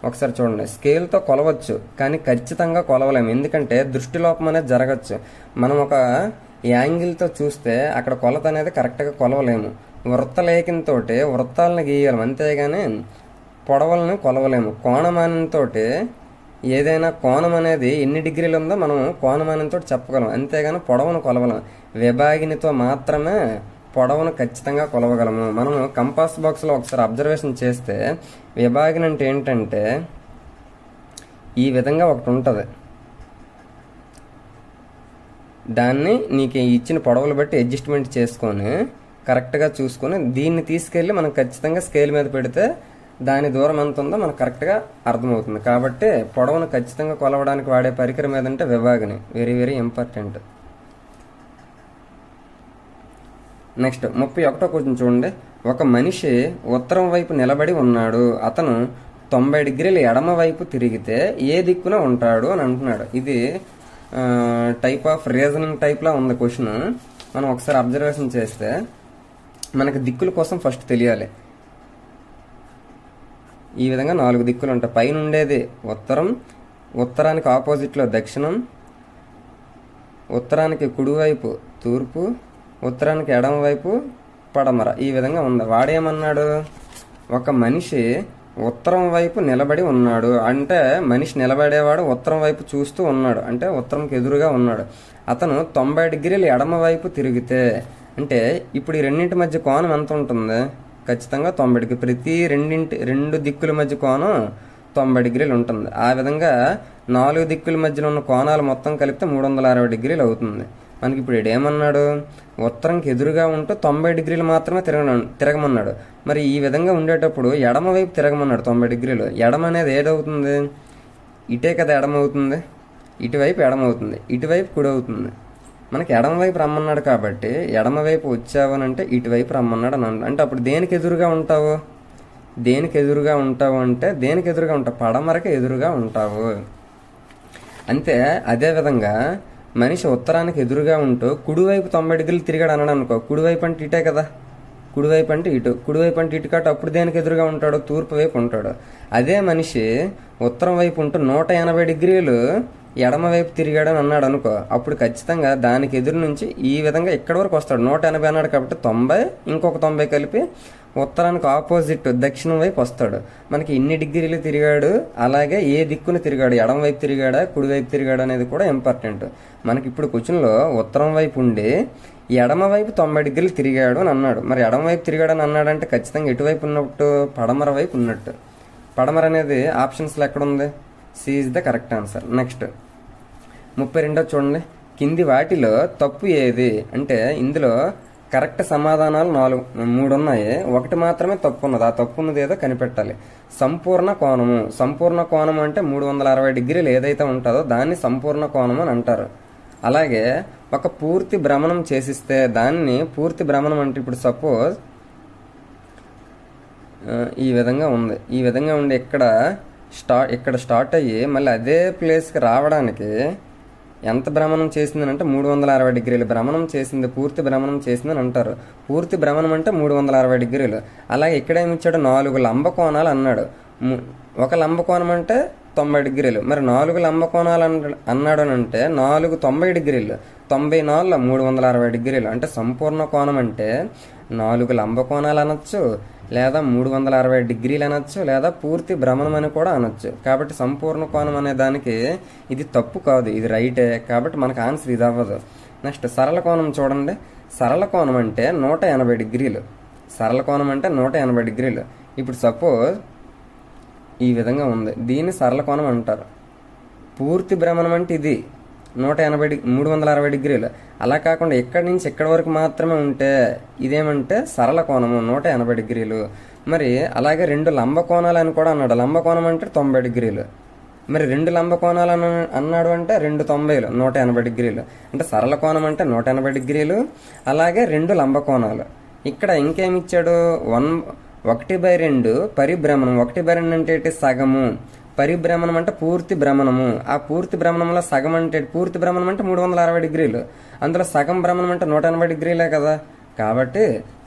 Speaker 1: ఒకసారి చూడండి, స్కేల్తో కొలవచ్చు కానీ ఖచ్చితంగా కొలవలేము. ఎందుకంటే దృష్టిలోపం అనేది జరగచ్చు. మనం ఒక యాంగిల్తో చూస్తే అక్కడ కొలత అనేది కరెక్ట్గా కొలవలేము. వృత్తలేఖంతో వృత్తాలను గీయాలి, అంతేగాని పొడవలను కొలవలేము. కోణమానంతో ఏదైనా కోణం అనేది ఎన్ని డిగ్రీలు ఉందో మనం కోణమానంతో చెప్పగలం, అంతేగాని పొడవును కొలవలేం. విభాగినితో మాత్రమే పొడవును ఖచ్చితంగా కొలవగలము. మనం కంపాస్ బాక్స్లో ఒకసారి అబ్జర్వేషన్ చేస్తే విభాగిని అంటే ఏంటంటే ఈ విధంగా ఒకటి ఉంటుంది, దాన్ని నీకు ఇచ్చిన పొడవులు బట్టి అడ్జస్ట్మెంట్ చేసుకొని కరెక్ట్గా చూసుకొని దీన్ని తీసుకెళ్ళి మనం ఖచ్చితంగా స్కేల్ మీద పెడితే దాని దూరం ఎంత ఉందో మనకు కరెక్ట్గా అర్థమవుతుంది. కాబట్టి పొడవును ఖచ్చితంగా కొలవడానికి వాడే పరికరం ఏదంటే విభాగిని. Very very important. నెక్స్ట్ 31వ క్వశ్చన్ చూడండి. ఒక మనిషి ఉత్తరం వైపు నిలబడి ఉన్నాడు, అతను 90 డిగ్రీల ఎడమ వైపు తిరిగితే ఏ దిక్కున ఉంటాడు అని అంటున్నాడు. ఇది టైప్ ఆఫ్ రీజనింగ్ టైప్లా ఉంది క్వశ్చన్. మనం ఒకసారి అబ్జర్వేషన్ చేస్తే మనకు దిక్కుల కోసం ఫస్ట్ తెలియాలి. ఈ విధంగా 4 దిక్కులు ఉంటాయి. పైన ఉండేది ఉత్తరం, ఉత్తరానికి ఆపోజిట్లో దక్షిణం, ఉత్తరానికి కుడివైపు తూర్పు, ఉత్తరానికి ఎడమ వైపు పడమర. ఈ విధంగా ఉంది. వాడేమన్నాడు? ఒక మనిషి ఉత్తరం వైపు నిలబడి ఉన్నాడు. అంటే మనిషి నిలబడేవాడు ఉత్తరం వైపు చూస్తూ ఉన్నాడు, అంటే ఉత్తరంకి ఎదురుగా ఉన్నాడు. అతను 90 డిగ్రీలు ఎడమ వైపు తిరిగితే, అంటే ఇప్పుడు ఈ రెండింటి మధ్య కోణం ఎంత ఉంటుంది? ఖచ్చితంగా 90 డిగ్రీ. ప్రతి రెండు దిక్కుల మధ్య కోణం 90 డిగ్రీలు ఉంటుంది. ఆ విధంగా 4 దిక్కుల మధ్యలో ఉన్న కోణాలు మొత్తం కలిపితే 360 డిగ్రీలు అవుతుంది. మనకి ఇప్పుడు ఏమన్నాడు? ఉత్తరంకి ఎదురుగా ఉంటూ 90 డిగ్రీలు మాత్రమే తిరగమన్నాడు. మరి ఈ విధంగా ఉండేటప్పుడు ఎడమ వైపు తిరగమన్నాడు 90 డిగ్రీలు. ఎడమ అనేది ఏదవుతుంది? ఇటే కదా ఎడమ అవుతుంది. ఇటువైపు ఎడమ అవుతుంది, ఇటువైపు కుడి అవుతుంది. మనకి ఎడమ వైపు రమ్మన్నాడు కాబట్టి ఎడమ వైపు వచ్చావు అని అంటే ఇటువైపు రమ్మన్నాడు అని అంటే అప్పుడు దేనికి ఎదురుగా ఉంటావు? దేనికి ఎదురుగా ఉంటావు అంటే దేనికి ఎదురుగా ఉంటావు? పడమరకి ఎదురుగా ఉంటావు. అంతే అదేవిధంగా మనిషి ఉత్తరానికి ఎదురుగా ఉంటూ కుడివైపు 90 డిగ్రీలు తిరిగాడు అన్నాడు అనుకో. కుడివైపు అంటే ఇటే కదా, కుడివైపు అంటే ఇటు, కుడివైపు అంటే ఇటు కాబట్టి అప్పుడు దేనికి ఎదురుగా ఉంటాడు? తూర్పు వైపు ఉంటాడు. అదే మనిషి ఉత్తరం వైపు ఉంటూ 180 డిగ్రీలు ఎడమ వైపు తిరిగాడు అని అన్నాడు అనుకో, అప్పుడు ఖచ్చితంగా దానికి ఎదురు నుంచి ఈ విధంగా ఇక్కడి వరకు వస్తాడు. 180 అన్నాడు కాబట్టి 90 ఇంకొక 90 కలిపి ఉత్తరానికి ఆపోజిట్ దక్షిణం వైపు వస్తాడు. మనకి ఇన్ని డిగ్రీలు తిరిగాడు, అలాగే ఏ దిక్కును తిరిగాడు, ఎడమ వైపు తిరిగాడా కుడి వైపు తిరిగాడు అనేది కూడా ఇంపార్టెంట్. మనకి ఇప్పుడు క్వశ్చన్లో ఉత్తరం వైపు ఉండి ఎడమ వైపు 90 డిగ్రీలు తిరిగాడు అని అన్నాడు. మరి ఎడమ వైపు తిరిగాడు అని అన్నాడంటే ఖచ్చితంగా ఎటువైపు ఉన్నట్టు? పడమర వైపు ఉన్నట్టు. పడమర అనేది ఆప్షన్స్లో ఎక్కడుంది? C is the correct answer. Next 32 చూడండి. కింది వాటిలో తప్పు ఏది? అంటే ఇందులో కరెక్ట్ సమాధానాలు 3 ఉన్నాయి, ఒకటి మాత్రమే తప్పు ఉన్నది. ఆ తప్పు ఉన్నది ఏదో కనిపెట్టాలి. సంపూర్ణ కోణము. సంపూర్ణ కోణం అంటే 360 డిగ్రీలు ఏదైతే ఉంటుందో దాన్ని సంపూర్ణ కోణం అని అంటారు. అలాగే ఒక పూర్తి భ్రమణం చేసిస్తే దాన్ని పూర్తి భ్రమణం అంటే ఇప్పుడు సపోజ్ ఈ విధంగా ఉంది. ఈ విధంగా ఉండి ఇక్కడ స్టార్ట్ అయ్యి మళ్ళీ అదే ప్లేస్కి రావడానికి ఎంత భ్రమణం చేసిందని అంటే 360 డిగ్రీలు భ్రమణం చేసింది, పూర్తి భ్రమణం చేసిందని అంటారు. పూర్తి భ్రమణం అంటే 360 డిగ్రీలు. అలాగే ఇక్కడ ఏమిచ్చాడు? 4 లంబ కోణాలు అన్నాడు. ఒక లంబ కోణం అంటే 90 డిగ్రీలు. మరి 4 లంబ కోణాలు అన్నాడు అని అంటే 4 90 డిగ్రీలు, 94 360 డిగ్రీలు. అంటే సంపూర్ణ కోణం అంటే 4 లంబ కోణాలు అనొచ్చు, లేదా 360 డిగ్రీలు అనొచ్చు, లేదా పూర్తి భ్రమణం అని కూడా అనొచ్చు. కాబట్టి సంపూర్ణ కోణం అనే దానికి ఇది తప్పు కాదు, ఇది రైటే. కాబట్టి మనకు ఆన్సర్ ఇది అవ్వదు. నెక్స్ట్ సరళ కోణం చూడండి. సరళ కోణం అంటే 180 డిగ్రీలు. సరళ కోణం అంటే 180 డిగ్రీలు. ఇప్పుడు సపోజ్ ఈ విధంగా ఉంది, దీన్ని సరళ కోణం అంటారు. పూర్తి భ్రమణం అంటే ఇది 360 డిగ్రీలు. అలా కాకుండా ఎక్కడి నుంచి ఎక్కడి వరకు మాత్రమే ఉంటే ఇదేమంటే సరళ కోణము 180 డిగ్రీలు. మరి అలాగే 2 లంబ కోణాలు అని కూడా అన్నాడు. లంబ కోణం అంటే 90 డిగ్రీలు. మరి 2 లంబ కోణాలు అన్నాడు అంటే 2 90లు 180 డిగ్రీలు. అంటే సరళ కోణం అంటే 180 డిగ్రీలు, అలాగే 2 లంబ కోణాలు. ఇక్కడ ఇంకేమిచ్చాడు? 1/2 పరిభ్రమణం. 1/2 అంటే ఏంటి? సగము. పరిభ్రమణం అంటే పూర్తి భ్రమణము. ఆ పూర్తి భ్రమణంలో సగం అంటే పూర్తి భ్రమణం అంటే 360 డిగ్రీలు. అందులో సగం భ్రమణం అంటే 180 డిగ్రీలే కదా. కాబట్టి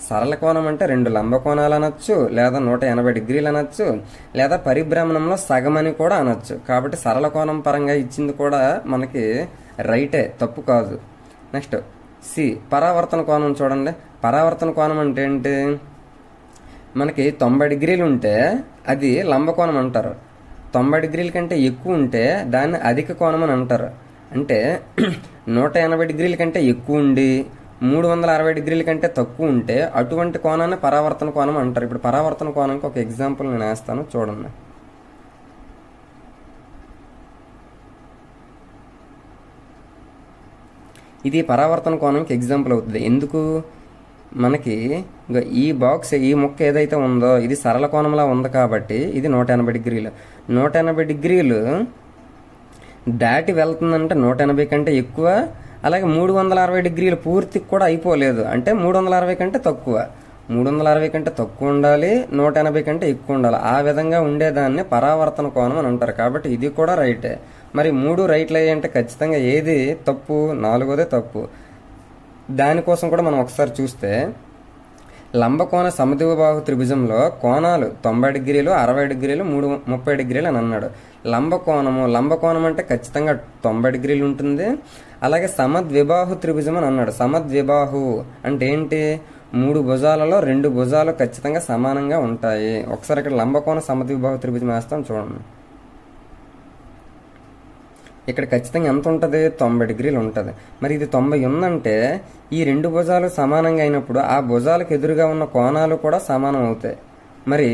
Speaker 1: సరళ కోణం అంటే 2 లంబ కోణాలు అనొచ్చు, లేదా 180 డిగ్రీలు అనొచ్చు, లేదా పరిభ్రమణంలో సగం అని కూడా అనొచ్చు. కాబట్టి సరళ కోణం పరంగా ఇచ్చింది కూడా మనకి రైటే, తప్పు కాదు. నెక్స్ట్ సి పరావర్తన కోణం చూడండి. పరావర్తన కోణం అంటే ఏంటి? మనకి 90 డిగ్రీలు ఉంటే అది లంబ కోణం అంటారు. 90 డిగ్రీల కంటే ఎక్కువ ఉంటే దాన్ని అధిక కోణం అని అంటారు. అంటే 180 డిగ్రీల కంటే ఎక్కువ ఉండి 360 డిగ్రీల కంటే తక్కువ ఉంటే అటువంటి కోణాన్ని పరావర్తన కోణం అంటారు. ఇప్పుడు పరావర్తన కోణంకి ఒక ఎగ్జాంపుల్ నేను వేస్తాను, చూడండి. ఇది పరావర్తన కోణంకి ఎగ్జాంపుల్ అవుతుంది. ఎందుకు? మనకి ఈ బాక్స్, ఈ ముక్క ఏదైతే ఉందో ఇది సరళ కోణంలా ఉంది కాబట్టి ఇది 180 డిగ్రీలు. 180 డిగ్రీలు దాటి వెళ్తుందంటే 180 కంటే ఎక్కువ. అలాగే 360 డిగ్రీలు పూర్తికి కూడా అయిపోలేదు అంటే 360 కంటే తక్కువ. 360 కంటే తక్కువ ఉండాలి, 180 కంటే ఎక్కువ ఉండాలి. ఆ విధంగా ఉండేదాన్ని పరావర్తన కోణం అని అంటారు. కాబట్టి ఇది కూడా రైటే. మరి 3 రైట్లు అయ్యంటే ఖచ్చితంగా ఏది తప్పు? 4వదే తప్పు. దానికోసం కూడా మనం ఒకసారి చూస్తే లంబకోణ సమద్విబాహు త్రిభుజంలో కోణాలు 90 డిగ్రీలు, 60 డిగ్రీలు, 30 డిగ్రీలు అని అన్నాడు. లంబకోణం అంటే ఖచ్చితంగా 90 డిగ్రీలు ఉంటుంది. అలాగే సమద్విబాహు త్రిభుజం అని అన్నాడు. సమద్విబాహు అంటే ఏంటి? 3 భుజాలలో 2 భుజాలు ఖచ్చితంగా సమానంగా ఉంటాయి. ఒకసారి ఇక్కడ లంబకోణ సమద్విబాహు త్రిభుజం వేస్తాం చూడండి. ఇక్కడ ఖచ్చితంగా ఎంత ఉంటుంది? 90 డిగ్రీలు ఉంటుంది. మరి ఇది 90 ఉందంటే ఈ 2 భుజాలు సమానంగా అయినప్పుడు ఆ భుజాలకు ఎదురుగా ఉన్న కోణాలు కూడా సమానం అవుతాయి. మరి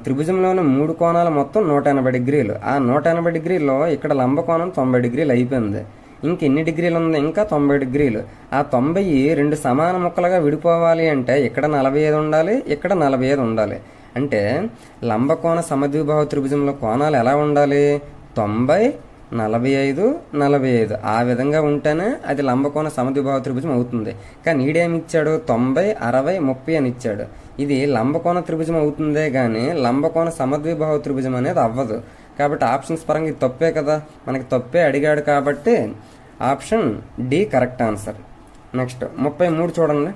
Speaker 1: త్రిభుజంలోని 3 కోణాలు మొత్తం 180 డిగ్రీలు. ఆ 180 డిగ్రీల్లో ఇక్కడ లంబకోణం 90 డిగ్రీలు అయిపోయింది. ఇంకెన్ని డిగ్రీలు ఉంది? ఇంకా 90 డిగ్రీలు. ఆ 90 2 సమాన ముక్కలుగా విడిపోవాలి అంటే ఇక్కడ 45 ఉండాలి, ఇక్కడ 45 ఉండాలి. అంటే లంబకోణ సమద్విబాహు త్రిభుజంలో కోణాలు ఎలా ఉండాలి? 90, 45, 45. ఆ విధంగా ఉంటేనే అది లంబకోణ సమద్విబాహు త్రిభుజం అవుతుంది. కానీ ఈడేమి ఇచ్చాడు? 90, 60, 30 అని ఇచ్చాడు. ఇది లంబకోణ త్రిభుజం అవుతుందే గాని లంబకోణ సమద్విబాహు త్రిభుజం అనేది అవ్వదు. కాబట్టి ఆప్షన్స్ పరంగా ఇది తప్పే కదా, మనకి తప్పే అడిగాడు కాబట్టి option D correct answer. Next 33 చూడండి.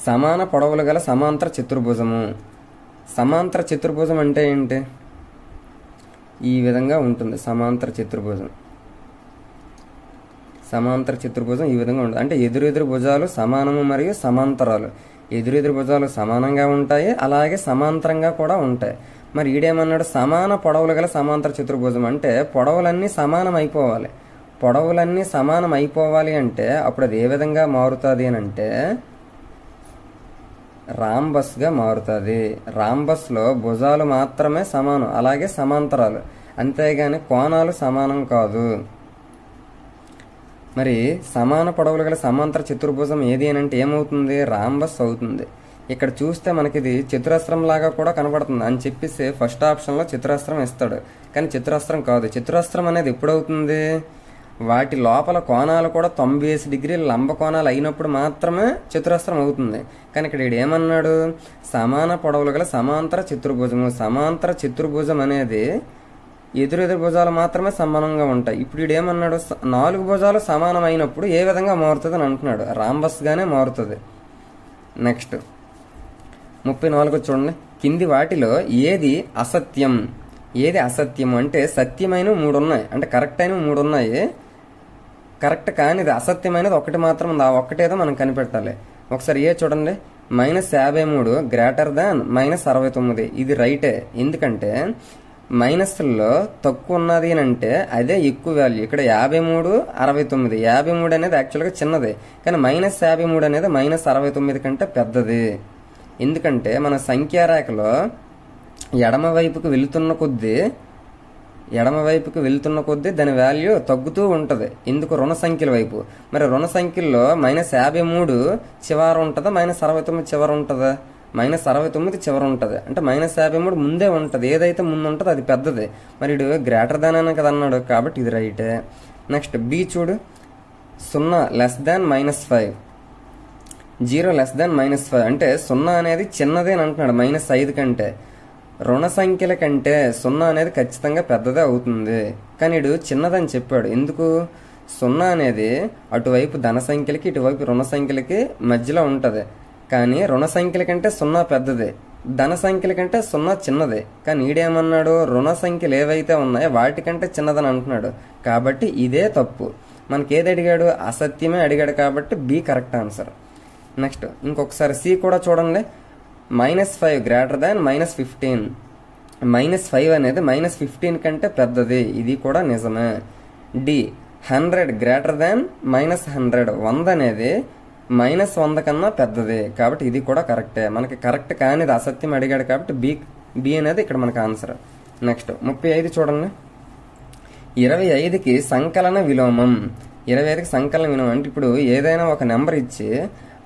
Speaker 1: సమాన పొడవులు గల సమాంతర చతుర్భుజము. సమాంతర చతుర్భుజం అంటే ఏంటి? ఈ విధంగా ఉంటుంది సమాంతర చతుర్భుజం. సమాంతర చతుర్భుజం ఈ విధంగా ఉంటుంది. అంటే ఎదురెదురు భుజాలు సమానము మరియు సమాంతరాలు. ఎదురెదురు భుజాలు సమానంగా ఉంటాయి, అలాగే సమాంతరంగా కూడా ఉంటాయి. మరి ఈడేమన్నాడు? సమాన పొడవులు గల సమాంతర చతుర్భుజం అంటే పొడవులన్నీ సమానం అయిపోవాలి. పొడవులన్నీ సమానం అయిపోవాలి అంటే అప్పుడు అది ఏ విధంగా మారుతుంది అని అంటే రాంబస్ గా మారుతుంది. రాంబస్ లో భుజాలు మాత్రమే సమానం, అలాగే సమాంతరాలు, అంతేగాని కోణాలు సమానం కాదు. మరి సమాన పొడవులు గల సమాంతర చతుర్భుజం ఏది అని అంటే ఏమవుతుంది? రాంబస్ అవుతుంది. ఇక్కడ చూస్తే మనకి ఇది చతురస్రం లాగా కూడా కనబడుతుంది అని చెప్పేసి ఫస్ట్ ఆప్షన్ లో చతురస్రం ఇస్తాడు. కానీ చతురస్రం కాదు. చతురస్రం అనేది ఎప్పుడవుతుంది? వాటి లోపల కోణాలు కూడా 90 డిగ్రీల లంబ కోణాలు అయినప్పుడు మాత్రమే చతురస్రం అవుతుంది. కానీ ఇక్కడ ఏమన్నాడు? సమాన పొడవులు గల సమాంతర చతుర్భుజము. సమాంతర చతుర్భుజం అనేది ఎదురెదురు భుజాలు మాత్రమే సమానంగా ఉంటాయి. ఇప్పుడు ఏమన్నాడు? 4 భుజాలు సమానం అయినప్పుడు ఏ విధంగా మారుతుంది అని అంటున్నాడు. రాంబస్ గానే మారుతుంది. నెక్స్ట్ 34 చూడండి. కింది వాటిలో ఏది అసత్యం? ఏది అసత్యం అంటే సత్యమైన 3 ఉన్నాయి, అంటే కరెక్ట్ అయిన 3 ఉన్నాయి. కరెక్ట్ కానిది అసత్యమైనది ఒకటి మాత్రం ఉంది. ఆ ఒక్కటేదో మనం కనిపెట్టాలి. ఒకసారి ఏ చూడండి. -53 గ్రేటర్ దాన్ -69. ఇది రైటే. ఎందుకంటే మైనస్లో తక్కువ ఉన్నది అని అంటే అదే ఎక్కువ వాల్యూ. ఇక్కడ 53, 69. 53 అనేది యాక్చువల్గా చిన్నది, కానీ -53 అనేది -69 కంటే పెద్దది. ఎందుకంటే మన సంఖ్యారేఖలో ఎడమ వైపుకు వెళుతున్న కొద్దీ దాని వాల్యూ తగ్గుతూ ఉంటది. ఎందుకు? రుణ సంఖ్యల వైపు. మరి రుణ సంఖ్యల్లో -53 చివర ఉంటుందా, -69 చివర ఉంటుందా? -69 చివర ఉంటది. అంటే -53 ముందే ఉంటది. ఏదైతే ముందు ఉంటుందో అది పెద్దది. మరి ఇడు గ్రేటర్ దాన్ అని కదా అన్నాడు, కాబట్టి ఇది రైటే. నెక్స్ట్ బి చూడు. 0 లెస్ దాన్ -5, 0 లెస్ దాన్ -5 అంటే 0 అనేది చిన్నదే అని అంటున్నాడు. -5 కంటే రుణ సంఖ్యల కంటే 0 అనేది ఖచ్చితంగా పెద్దదే అవుతుంది. కానీ ఇడు చిన్నదని చెప్పాడు. ఎందుకు? 0 అనేది అటువైపు ధన సంఖ్యలకి ఇటువైపు రుణ సంఖ్యలకి మధ్యలో ఉంటది. కానీ రుణ సంఖ్యల కంటే 0 పెద్దదే, ధన సంఖ్యల కంటే 0 చిన్నదే. కానీ ఈడేమన్నాడు? రుణ సంఖ్యలు ఏవైతే ఉన్నాయో వాటికంటే చిన్నదని అంటున్నాడు. కాబట్టి ఇదే తప్పు. మనకేది అడిగాడు? అసత్యమే అడిగాడు. కాబట్టి బి కరెక్ట్ ఆన్సర్. నెక్స్ట్ ఇంకొకసారి సి కూడా చూడండి. -5 గ్రేటర్ దాన్ -15. -5 అనేది -15 కంటే పెద్దది. ఇది కూడా నిజమే. D 100 greater than -100. 100 అనేది -100 కన్నా పెద్దది. కాబట్టి ఇది కూడా కరెక్టే. మనకి కరెక్ట్ కానిది అసత్యం అడిగాడు కాబట్టి బి అనేది ఇక్కడ మనకు ఆన్సర్. నెక్స్ట్ 35 చూడండి. 25కి సంకలన విలోమం. 25కి సంకలన విలోమం అంటే ఇప్పుడు ఏదైనా ఒక నెంబర్ ఇచ్చి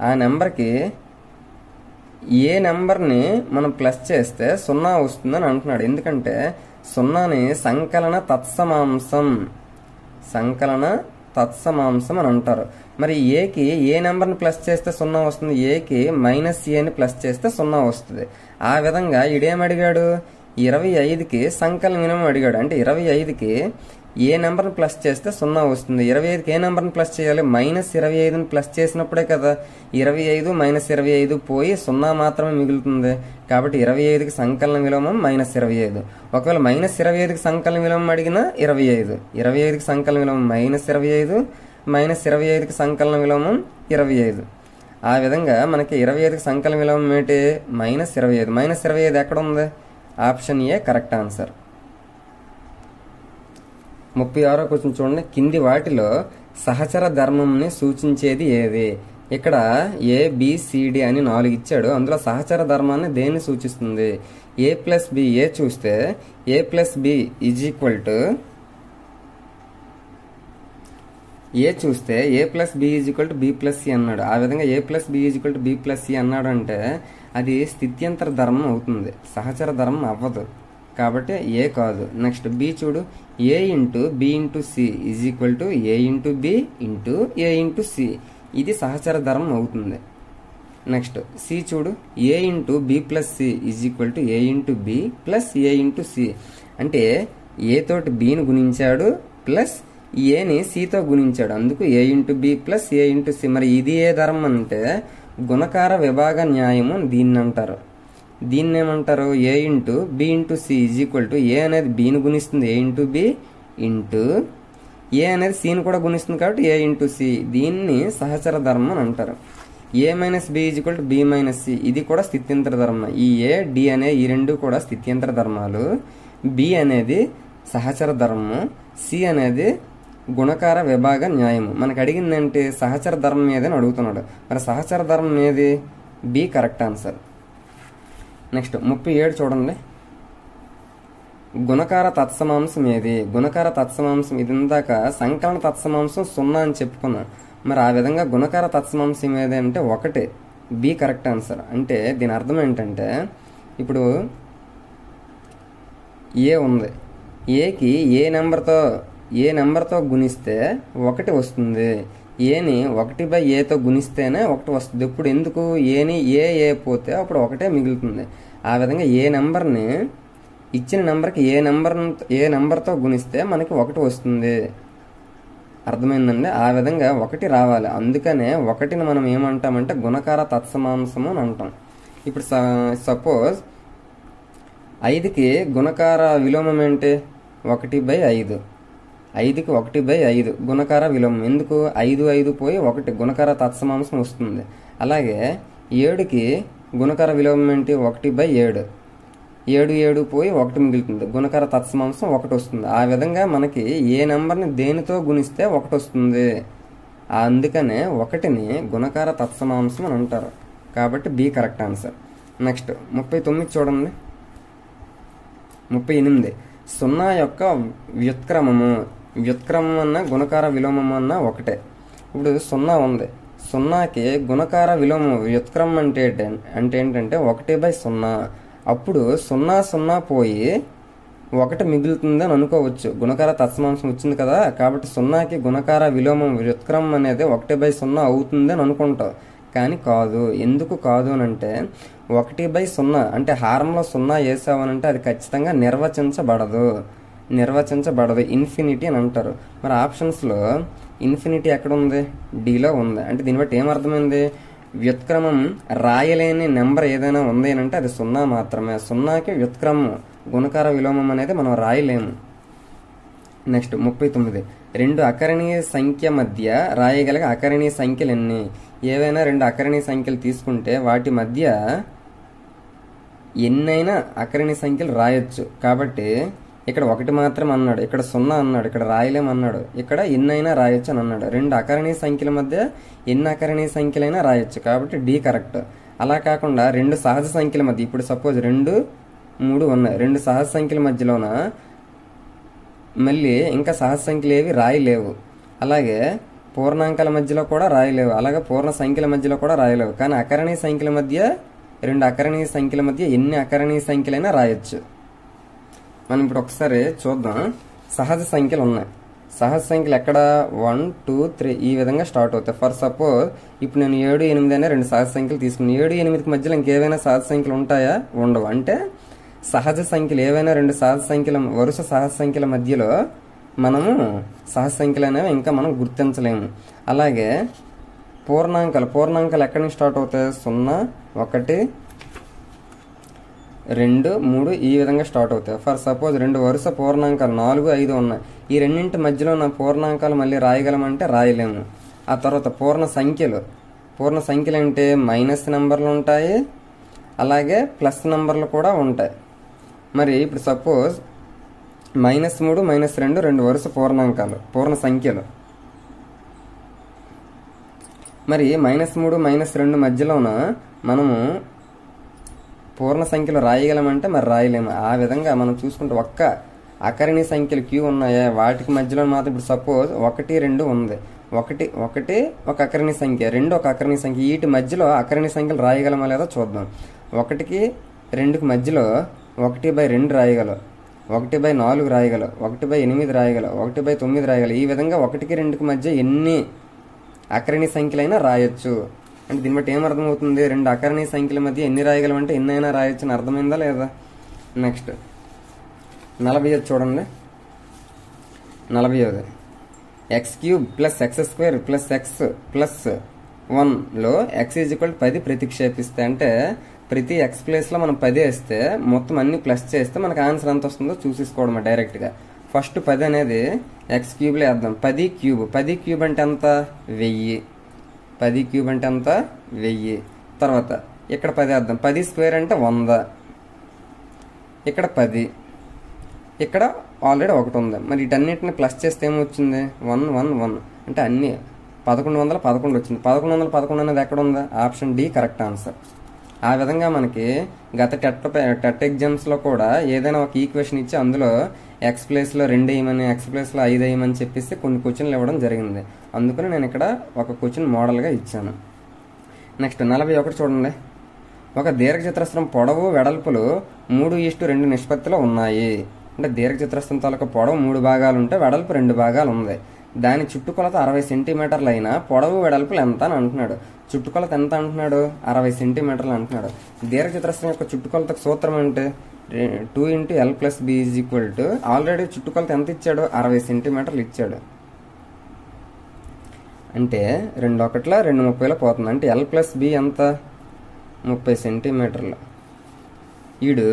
Speaker 1: ఆ నెంబర్కి ఏ నెంబర్ని మనం ప్లస్ చేస్తే 0 వస్తుందని అంటున్నాడు. ఎందుకంటే 0ని సంకలన తత్సమాంసం అని అంటారు. మరి ఏకి ఏ నెంబర్ని ప్లస్ చేస్తే 0 వస్తుంది? ఏకి -a ని ప్లస్ చేస్తే 0 వస్తుంది. ఆ విధంగా ఇడేమడిగాడు? 25కి సంకలన విలోమం అడిగాడు. అంటే 25కి ఏ నెంబర్ని ప్లస్ చేస్తే 0 వస్తుంది. 25కి ఏ నెంబర్ని ప్లస్ చేయాలి? -25ని ప్లస్ చేసినప్పుడే కదా 25 -25 పోయి 0 మాత్రమే మిగులుతుంది. కాబట్టి 25కి సంకలన విలోమం -25. ఒకవేళ -25కి సంకలన విలోమం అడిగినా 25. 25కి సంకలన విలోమం -25, -25కి సంకలన విలోమం 25. ఆ విధంగా మనకి 25కి సంకలన విలోమం ఏంటి? -25. -25 ఎక్కడ ఉంది? Option A correct answer. 36వ క్వశ్చన్ చూడండి. కింది వాటిలో సహచర ధర్మంని సూచించేది ఏది? ఇక్కడ ABCD అని 4 ఇచ్చాడు. అందులో సహచర ధర్మాన్ని దేన్ని సూచిస్తుంది? A+B. ఏ చూస్తే A+B = ఏ చూస్తే A+B = B+C అన్నాడు. ఆ విధంగా A+B = B+C అన్నాడు అంటే అది స్థిత్యంతర ధర్మం అవుతుంది, సహచర ధర్మం అవ్వదు. కాబట్టి ఏ కాదు. నెక్స్ట్ బి చూడు. A × B × C = A × B × A × C. ఇది సహచర ధర్మం అవుతుంది. నెక్స్ట్ సి చూడు. A × B+C = A × B + A × C. అంటే ఏ తోటి బిని గుణించాడు ప్లస్ ఏని సితో గుణించాడు, అందుకు A × B + A × C. మరి ఇది ఏ ధర్మం అంటే గుణకార విభాగ న్యాయము దీన్ని అంటారు. దీన్ని ఏమంటారు? A × B × C = A అనేది బిని గుణిస్తుంది A × B A అనేది సిని కూడా గుణిస్తుంది కాబట్టి A × C. దీన్ని సహచర ధర్మం అని అంటారు. A - B = B - C. ఇది కూడా స్థిత్యంతర ధర్మం. ఈ A D అనే ఈ రెండు కూడా స్థిత్యంతర ధర్మాలు. B అనేది సహచర ధర్మము, C అనేది గుణకార విభాగ న్యాయము. మనకు అడిగిందంటే సహచర ధర్మం ఏదని అడుగుతున్నాడు. మరి సహచర ధర్మం ఏది? B correct answer. నెక్స్ట్ 37 చూడండి. గుణకార తత్సమాంసం ఏది? గుణకార తత్సమాంసం ఇది ఇందాక సంకలన తత్సమాంసం 0 అని చెప్పుకున్నాం. మరి ఆ విధంగా గుణకార తత్సమాంసం ఏది అంటే 1. B correct answer. అంటే దీని అర్థం ఏంటంటే ఇప్పుడు ఏ ఉంది, ఏకి ఏ నెంబర్తో గుణిస్తే 1 వస్తుంది. ఏని 1/aతో గుణిస్తేనే 1 వస్తుంది. ఇప్పుడు ఎందుకు? ఏని ఏ పోతే అప్పుడు 1 మిగులుతుంది. ఆ విధంగా ఏ నెంబర్ని ఇచ్చిన నెంబర్కి ఏ నెంబర్తో గుణిస్తే మనకి 1 వస్తుంది. అర్థమైందండి? ఆ విధంగా 1 రావాలి. అందుకనే 1ని మనం ఏమంటామంటే గుణకార తత్సమాంసము అని అంటాం. ఇప్పుడు సపోజ్ 5కి గుణకార విలోమం ఏంటి? 1/5. 5కి 1/5 గుణకార విలోమం. ఎందుకు? 5 పోయి 1 గుణకార తత్సమాంసం వస్తుంది. అలాగే 7కి గుణకార విలోమం ఏంటి? 1/7. 7 పోయి 1 మిగులుతుంది. గుణకార తత్సమాంసం 1 వస్తుంది. ఆ విధంగా మనకి ఏ నెంబర్ని దేనితో గుణిస్తే 1 వస్తుంది. అందుకనే 1ని గుణకార తత్సమాంసం అని అంటారు. కాబట్టి బి కరెక్ట్ ఆన్సర్. నెక్స్ట్ 39 చూడండి. 38 0 యొక్క వ్యుత్క్రమం అన్న గుణకార విలోమం అన్న 1. ఇప్పుడు 0 ఉంది. 0కి గుణకార విలోమం వ్యుత్క్రమం అంటే ఏంటంటే 1/0. అప్పుడు 0 పోయి 1 మిగులుతుందని అనుకోవచ్చు. గుణకార తత్సమాంసం వచ్చింది కదా, కాబట్టి 0కి గుణకార విలోమం వ్యుత్క్రమం అనేది 1/0 అవుతుందని అనుకుంటావు. కానీ కాదు. ఎందుకు కాదు అని అంటే 1/0 అంటే హారంలో 0 వేసావనంటే అది ఖచ్చితంగా నిర్వచించబడదు. ఇన్ఫినిటీ అని అంటారు. మరి ఆప్షన్స్లో ఇన్ఫినిటీ ఎక్కడ ఉంది? డీలో ఉంది. అంటే దీన్ని బట్టి ఏమర్థమైంది? వ్యుత్క్రమం రాయలేని నెంబర్ ఏదైనా ఉంది అని అంటే అది 0 మాత్రమే. 0కి వ్యుత్క్రమం గుణకార విలోమం అనేది మనం రాయలేము. నెక్స్ట్ 39 2 అకరణీయ సంఖ్య మధ్య రాయగలిగే అకరణీయ సంఖ్యలు ఎన్ని? ఏవైనా 2 అకరణీయ సంఖ్యలు తీసుకుంటే వాటి మధ్య ఎన్నైనా అకరణీయ సంఖ్యలు రాయొచ్చు. కాబట్టి ఇక్కడ 1 మాత్రం అన్నాడు, ఇక్కడ 0 అన్నాడు, ఇక్కడ రాయలేమన్నాడు, ఇక్కడ ఎన్నైనా రాయొచ్చు అని అన్నాడు. 2 అకరణీయ సంఖ్యల మధ్య ఎన్ని అకరణీయ సంఖ్యలైనా రాయొచ్చు. కాబట్టి డి కరెక్ట్. అలా కాకుండా 2 సహజ సంఖ్యల మధ్య, ఇప్పుడు సపోజ్ 2, 3 ఉన్నాయి. 2 సహజ సంఖ్యల మధ్యలోన మళ్ళీ ఇంకా సహజ సంఖ్యలు ఏవి రాయలేవు. అలాగే పూర్ణాంకాల మధ్యలో కూడా రాయలేవు. అలాగే పూర్ణ సంఖ్యల మధ్యలో కూడా రాయలేవు. కానీ అకరణీయ సంఖ్యల మధ్య 2 అకరణీయ సంఖ్యల మధ్య ఎన్ని అకరణీయ సంఖ్యలైనా రాయొచ్చు. మనం ఇప్పుడు ఒకసారి చూద్దాం. సహజ సంఖ్యలు ఉన్నాయి. సహజ సంఖ్యలు ఎక్కడ? 1, 2, 3 ఈ విధంగా స్టార్ట్ అవుతాయి. ఫర్ సపోజ్ ఇప్పుడు నేను 7, 8 అనే 2 సహజ సంఖ్యలు తీసుకున్నాను. 7, 8కి మధ్యలో ఇంకేవైనా సహజ సంఖ్యలు ఉంటాయా? ఉండవు. అంటే సహజ సంఖ్యలు ఏవైనా 2 సహజ సంఖ్యల వరుస సహజ సంఖ్యల మధ్యలో మనము సహజ సంఖ్యలు అనేవి ఇంకా మనం గుర్తించలేము. అలాగే పూర్ణాంకాలు ఎక్కడి నుంచి స్టార్ట్ అవుతాయి? 0, 1, 2, 3 ఈ విధంగా స్టార్ట్ అవుతాయి. ఫర్ సపోజ్ 2 వరుస పూర్ణాంకాలు 4, 5 ఉన్నాయి. ఈ రెండింటి మధ్యలో నా పూర్ణాంకాలు మళ్ళీ రాయగలమంటే రాయలేము. ఆ తర్వాత పూర్ణ సంఖ్యలు పూర్ణ సంఖ్యలు అంటే మైనస్ నెంబర్లు ఉంటాయి, అలాగే ప్లస్ నెంబర్లు కూడా ఉంటాయి. మరి ఇప్పుడు సపోజ్ -3 -2 రెండు వరుస పూర్ణాంకాలు పూర్ణ సంఖ్యలు. మరి -3 -2 మధ్యలోన మనము పూర్ణ సంఖ్యలు రాయగలమంటే మరి రాయలేము. ఆ విధంగా మనం చూసుకుంటే ఒక్క అకరణి సంఖ్యలు క్యూ ఉన్నాయా వాటికి మధ్యలో మాత్రం ఇప్పుడు సపోజ్ 1 2 ఉంది. 1 ఒక అకరణి సంఖ్య, 2 ఒక అకరణి సంఖ్య. వీటి మధ్యలో అకరణి సంఖ్యలు రాయగలమా లేదా చూద్దాం. 1కి 2కి మధ్యలో 1/2 రాయగలం, 1/4 రాయగలం, 1/8 రాయగలం, 1/9 రాయగలం. ఈ విధంగా 1కి 2కి మధ్య ఎన్ని అకరణి సంఖ్యలైనా రాయొచ్చు. అంటే దీన్ని బట్టి ఏమర్థమవుతుంది, రెండు అకరణి సంఖ్యల మధ్య ఎన్ని రాయగలం అంటే ఎన్నైనా రాయొచ్చు అని అర్థమైందా లేదా. నెక్స్ట్ 40 చూడండి. 40 x³ + x² + x + 1లో x = 10 ప్రతిక్షేపిస్తే, అంటే ప్రతి x ప్లేస్లో మనం 10 వేస్తే మొత్తం అన్ని ప్లస్ చేస్తే మనకు ఆన్సర్ ఎంత వస్తుందో చూసేసుకోవడం డైరెక్ట్గా. ఫస్ట్ 10 అనేది x³ వేద్దాం. 10³ 10³ అంటే ఎంత 1000. 10³ అంటే ఎంత 1000. తర్వాత ఇక్కడ 10 వేద్దాం. 10² అంటే 100. ఇక్కడ 10, ఇక్కడ ఆల్రెడీ 1 ఉంది. మరి వీటన్నిటిని ప్లస్ చేస్తే ఏమొచ్చింది 1 1 1 అంటే అన్ని 1111 వచ్చింది. 1111 అనేది ఎక్కడ ఉందా, ఆప్షన్ డి కరెక్ట్ ఆన్సర్. ఆ విధంగా మనకి గత టెట్ ఎగ్జామ్స్లో కూడా ఏదైనా ఒక ఈక్వేషన్ ఇచ్చి అందులో x ప్లేస్లో 2 వేయమని, x ప్లేస్లో 5 వేయమని చెప్పేసి కొన్ని క్వశ్చన్లు ఇవ్వడం జరిగింది. అందుకని నేను ఇక్కడ ఒక క్వశ్చన్ మోడల్గా ఇచ్చాను. నెక్స్ట్ 41 చూడండి. ఒక దీర్ఘచతురస్రం పొడవు వెడల్పులు 3:2 నిష్పత్తిలో ఉన్నాయి. అంటే దీర్ఘచతురస్రం తాలూకా పొడవు 3 భాగాలు ఉంటే వెడల్పు 2 భాగాలు ఉంది. దాని చుట్టుకొలత 60 సెంటీమీటర్లు అయినా పొడవు వెడల్పులు ఎంత అని అంటున్నాడు. చుట్టుకొలత ఎంత అంటున్నాడు, 60 సెంటీమీటర్లు అంటున్నాడు. దీర్ఘచతురస్రం యొక్క చుట్టుకొలతకు సూత్రం అంటే 2 × L + B = ఆల్రెడీ చుట్టుకొలత ఎంత ఇచ్చాడు, 60 సెంటీమీటర్లు ఇచ్చాడు. అంటే 2 1 2 30లో పోతుంది. అంటే L + B ఎంత 30 సెంటీమీటర్లు. ఈడు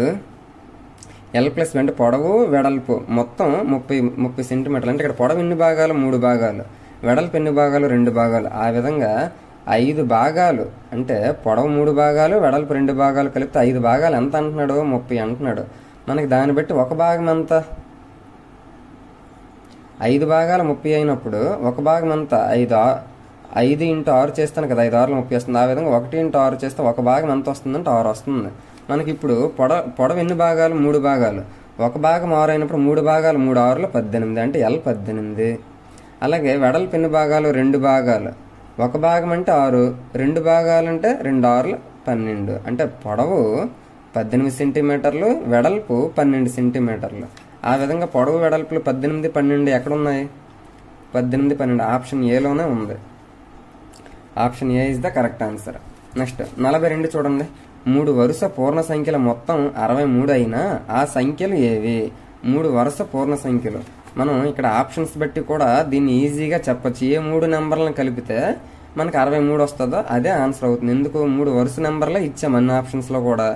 Speaker 1: L + B అంటే పొడవు వెడల్పు మొత్తం 30 సెంటీమీటర్లు. అంటే ఇక్కడ పొడవు ఎన్ని భాగాలు 3 భాగాలు, వెడల్పు ఎన్ని భాగాలు 2 భాగాలు. ఆ విధంగా 5 భాగాలు అంటే పొడవు 3 భాగాలు వెడల్పు 2 భాగాలు కలిపితే 5 భాగాలు ఎంత అంటున్నాడు 30 అంటున్నాడు. మనకి దాన్ని బట్టి ఒక భాగం ఎంత, 5 భాగాలు 30 అయినప్పుడు ఒక భాగం ఎంత 5 × 6 చేస్తాను కదా, 5 6 30 వస్తుంది. ఆ విధంగా 1 × 6 చేస్తే ఒక భాగం ఎంత వస్తుందంటే 6 వస్తుంది. మనకి ఇప్పుడు పొడవు ఎన్ని భాగాలు 3 భాగాలు, ఒక భాగం 6 అయినప్పుడు 3 భాగాలు 3 6లు 18 అంటే L 18. అలాగే వెడల్పు ఎన్ని భాగాలు 2 భాగాలు, ఒక భాగం అంటే 6, 2 భాగాలు అంటే 2 6లు 12 అంటే పొడవు 18 సెంటీమీటర్లు, వెడల్పు 12 సెంటీమీటర్లు. ఆ విధంగా పొడవు వెడల్పులు 18 12 ఎక్కడున్నాయి, 18 12 ఆప్షన్ ఏలోనే ఉంది. Option A is the correct answer. Next 42 చూడండి. 3 వరుస పూర్ణ సంఖ్యల మొత్తం 63 అయినా ఆ సంఖ్యలు ఏవి. 3 వరుస పూర్ణ సంఖ్యలు. మనం ఇక్కడ ఆప్షన్స్ బట్టి కూడా దీన్ని ఈజీగా చెప్పచ్చు. ఏ 3 నెంబర్లను కలిపితే మనకు 63 వస్తుందో అదే ఆన్సర్ అవుతుంది. ఎందుకు 3 వరుస నెంబర్లే ఇచ్చాం అన్ని ఆప్షన్స్లో కూడా.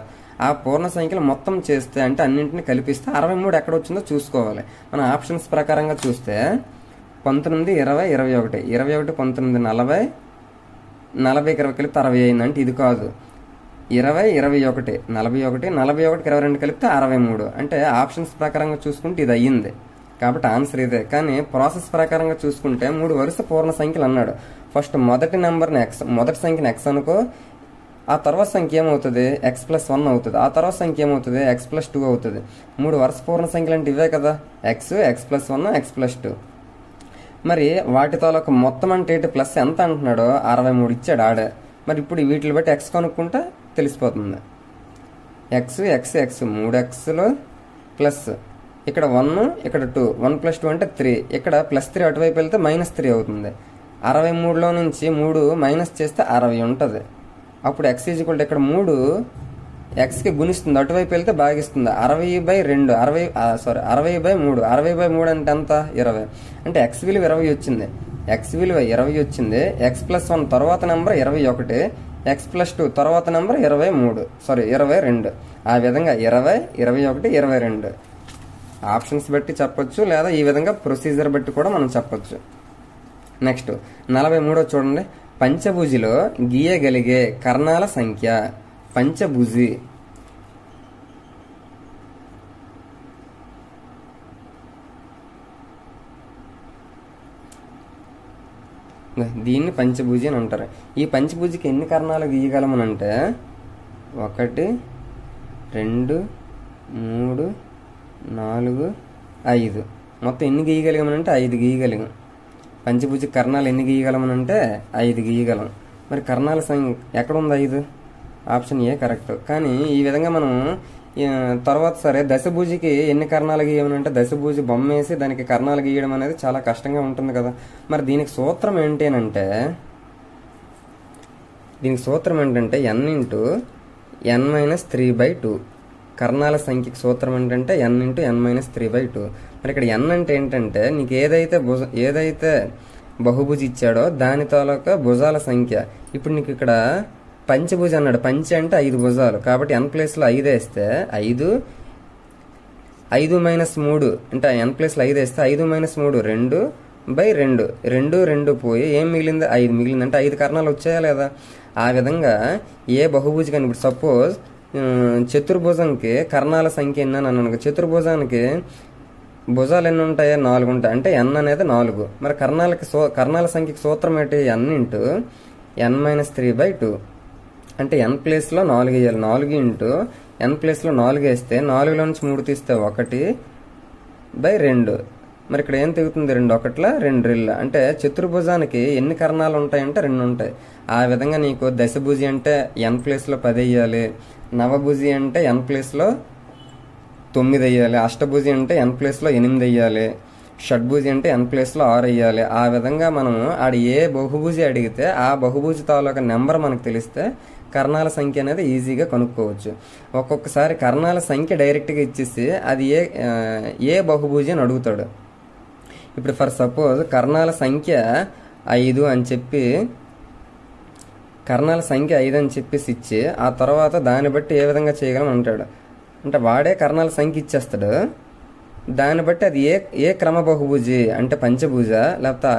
Speaker 1: ఆ పూర్ణ సంఖ్యలు మొత్తం చేస్తే అంటే అన్నింటిని కలిపిస్తే 63 ఎక్కడ వచ్చిందో చూసుకోవాలి. మన ఆప్షన్స్ ప్రకారంగా చూస్తే 19 20 21 21 19 40 40కి 20 కలిపితే 60 అయింది. అంటే ఇది కాదు. 20 21 41 41కి 22 కలిపితే 63. అంటే ఆప్షన్స్ ప్రకారంగా చూసుకుంటే ఇది అయ్యింది కాబట్టి ఆన్సర్ ఇదే. కానీ ప్రాసెస్ ప్రకారంగా చూసుకుంటే 3 వరుస పూర్ణ సంఖ్యలు అన్నాడు. ఫస్ట్ మొదటి నెంబర్ని మొదటి సంఖ్యని x అనుకో, ఆ తర్వాత సంఖ్య ఏమవుతుంది x + 1 అవుతుంది. ఆ తర్వాత సంఖ్య ఏమవుతుంది x + 2 అవుతుంది. 3 వరుస పూర్ణ సంఖ్యలు అంటే ఇవే కదా, x + 1 x + 2. మరి వాటి తాలూకు మొత్తం అంటే ప్లస్ ఎంత అంటున్నాడో 63 ఇచ్చాడు ఆడే. మరి ఇప్పుడు వీటిని బట్టి x కనుక్కుంటే తెలిసిపోతుంది. x 3xలు ప్లస్ ఇక్కడ 1 ఇక్కడ 2 1 + 2 అంటే 3. ఇక్కడ +3 అటువైపు వెళ్తే -3 అవుతుంది. 63లో నుంచి 3 మైనస్ చేస్తే 60 ఉంటుంది. అప్పుడు x = ఇక్కడ 3 xకి గుణిస్తుంది, అటువైపు వెళ్తే భాగిస్తుంది. 60/2 60/3 60/3 అంటే ఎంత 20. అంటే x విలువ 20 వచ్చింది. x విలువ 20 వచ్చింది. x + 1 తర్వాత నెంబర్ 21, x + 2 తర్వాత నెంబర్ 22. ఆ విధంగా 20 21 22 ఆప్షన్స్ బట్టి చెప్పొచ్చు, లేదా ఈ విధంగా ప్రొసీజర్ బట్టి కూడా మనం చెప్పొచ్చు. నెక్స్ట్ 43 చూడండి. పంచభుజిలో గీయగలిగే కర్ణాల సంఖ్య. పంచభుజి దీన్ని పంచభుజి అని అంటారు. ఈ పంచభుజికి ఎన్ని కర్ణాలు గీయగలమనంటే 1 2 3 4 5. మొత్తం ఎన్ని గీయగలిగామనంటే 5 గీయగలిగాం. పంచభుజి కర్ణాలు ఎన్ని గీయగలమనంటే 5 గీయగలం. మరి కర్ణాల సంఖ్య ఎక్కడుంది? 5. Option A correct. కానీ ఈ విధంగా మనం తర్వాత సరే దశభుజికి ఎన్ని కర్ణాలు గీయమనంటే దశభుజి బొమ్మ వేసి దానికి కర్ణాలు గీయడం అనేది చాలా కష్టంగా ఉంటుంది కదా. మరి దీనికి సూత్రం ఏంటంటే n ఇంటూ n-3/2. కర్ణాల సంఖ్యకి సూత్రం ఏంటంటే n ఇంటూ n-3/2. మరి ఇక్కడ n అంటే ఏంటంటే నీకు ఏదైతే బహుభుజి ఇచ్చాడో దాని తాలూకా భుజాల సంఖ్య. ఇప్పుడు నీకు ఇక్కడ పంచభుజి అన్నాడు. పంచ అంటే 5 భుజాలు కాబట్టి n ప్లేస్లో 5 వేస్తే 5 -3 అంటే n ప్లేస్లో 5 వేస్తే 5-3 2/2. 2 పోయి ఏం మిగిలింది? 5 మిగిలింది. అంటే 5 కర్ణాలు వచ్చాయా లేదా? ఆ విధంగా ఏ బహుభుజి కానీ ఇప్పుడు సపోజ్ చతుర్భుజంకి కర్ణాల సంఖ్య ఎన్ని అని అన్నాను. చతుర్భుజానికి భుజాలు ఎన్ని ఉంటాయి? 4 ఉంటాయి. అంటే n అనేది 4. మరి కర్ణాల సంఖ్యకి సూత్రం ఏంటి? n into n-3/2. అంటే n ప్లేస్లో 4 వేయాలి. 4 ఇంటూ n ప్లేస్లో 4 వేస్తే 4లో నుంచి 3 తీస్తే 1/2. మరి ఇక్కడ ఏం తెగుతుంది? 2 1 2 2. అంటే చతుర్భుజానికి ఎన్ని కర్ణాలు ఉంటాయంటే 2 ఉంటాయి. ఆ విధంగా నీకు దశభుజి అంటే n ప్లేస్లో 10 వేయాలి. నవభుజి అంటే n ప్లేస్లో 9 వేయాలి. అష్టభుజి అంటే n ప్లేస్లో 8 వేయాలి. షడ్భుజి అంటే n ప్లేస్లో 6 వేయాలి. ఆ విధంగా మనము ఏ బహుభుజి అడిగితే ఆ బహుభుజి తాలూకా నెంబర్ మనకు తెలిస్తే కర్ణాల సంఖ్య అనేది ఈజీగా కనుక్కోవచ్చు. ఒక్కొక్కసారి కర్ణాల సంఖ్య డైరెక్ట్గా ఇచ్చేసి అది ఏ బహుభుజి అని అడుగుతాడు. ఇప్పుడు ఫర్ సపోజ్ కర్ణాల సంఖ్య 5 అని చెప్పేసి ఇచ్చి ఆ తర్వాత దాన్ని బట్టి ఏ విధంగా చేయగలం అంటాడు. అంటే వాడే కర్ణాల సంఖ్య ఇచ్చేస్తాడు. దాన్ని బట్టి అది ఏ క్రమ బహుభుజి అంటే పంచభుజ లేకపోతే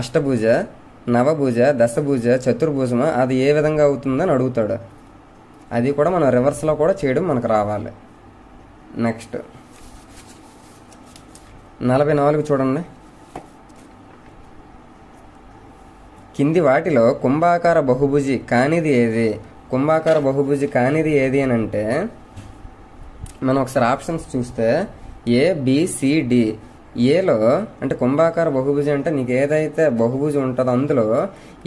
Speaker 1: అష్టభుజ నవభుజ దశభుజ చతుర్భుజమా అది ఏ విధంగా అవుతుందని అడుగుతాడు. అది కూడా మనం రివర్స్లో కూడా చేయడం మనకు రావాలి. నెక్స్ట్ 44 చూడండి. కింది వాటిలో కుంభాకార బహుభుజి కానిది ఏది? కుంభాకార బహుభుజి కానిది ఏది అని అంటే మనం ఒకసారి ఆప్షన్స్ చూస్తే A B C D. ఏలో అంటే కుంభాకార బహుభుజి అంటే నీకు ఏదైతే బహుభుజి ఉంటుందో అందులో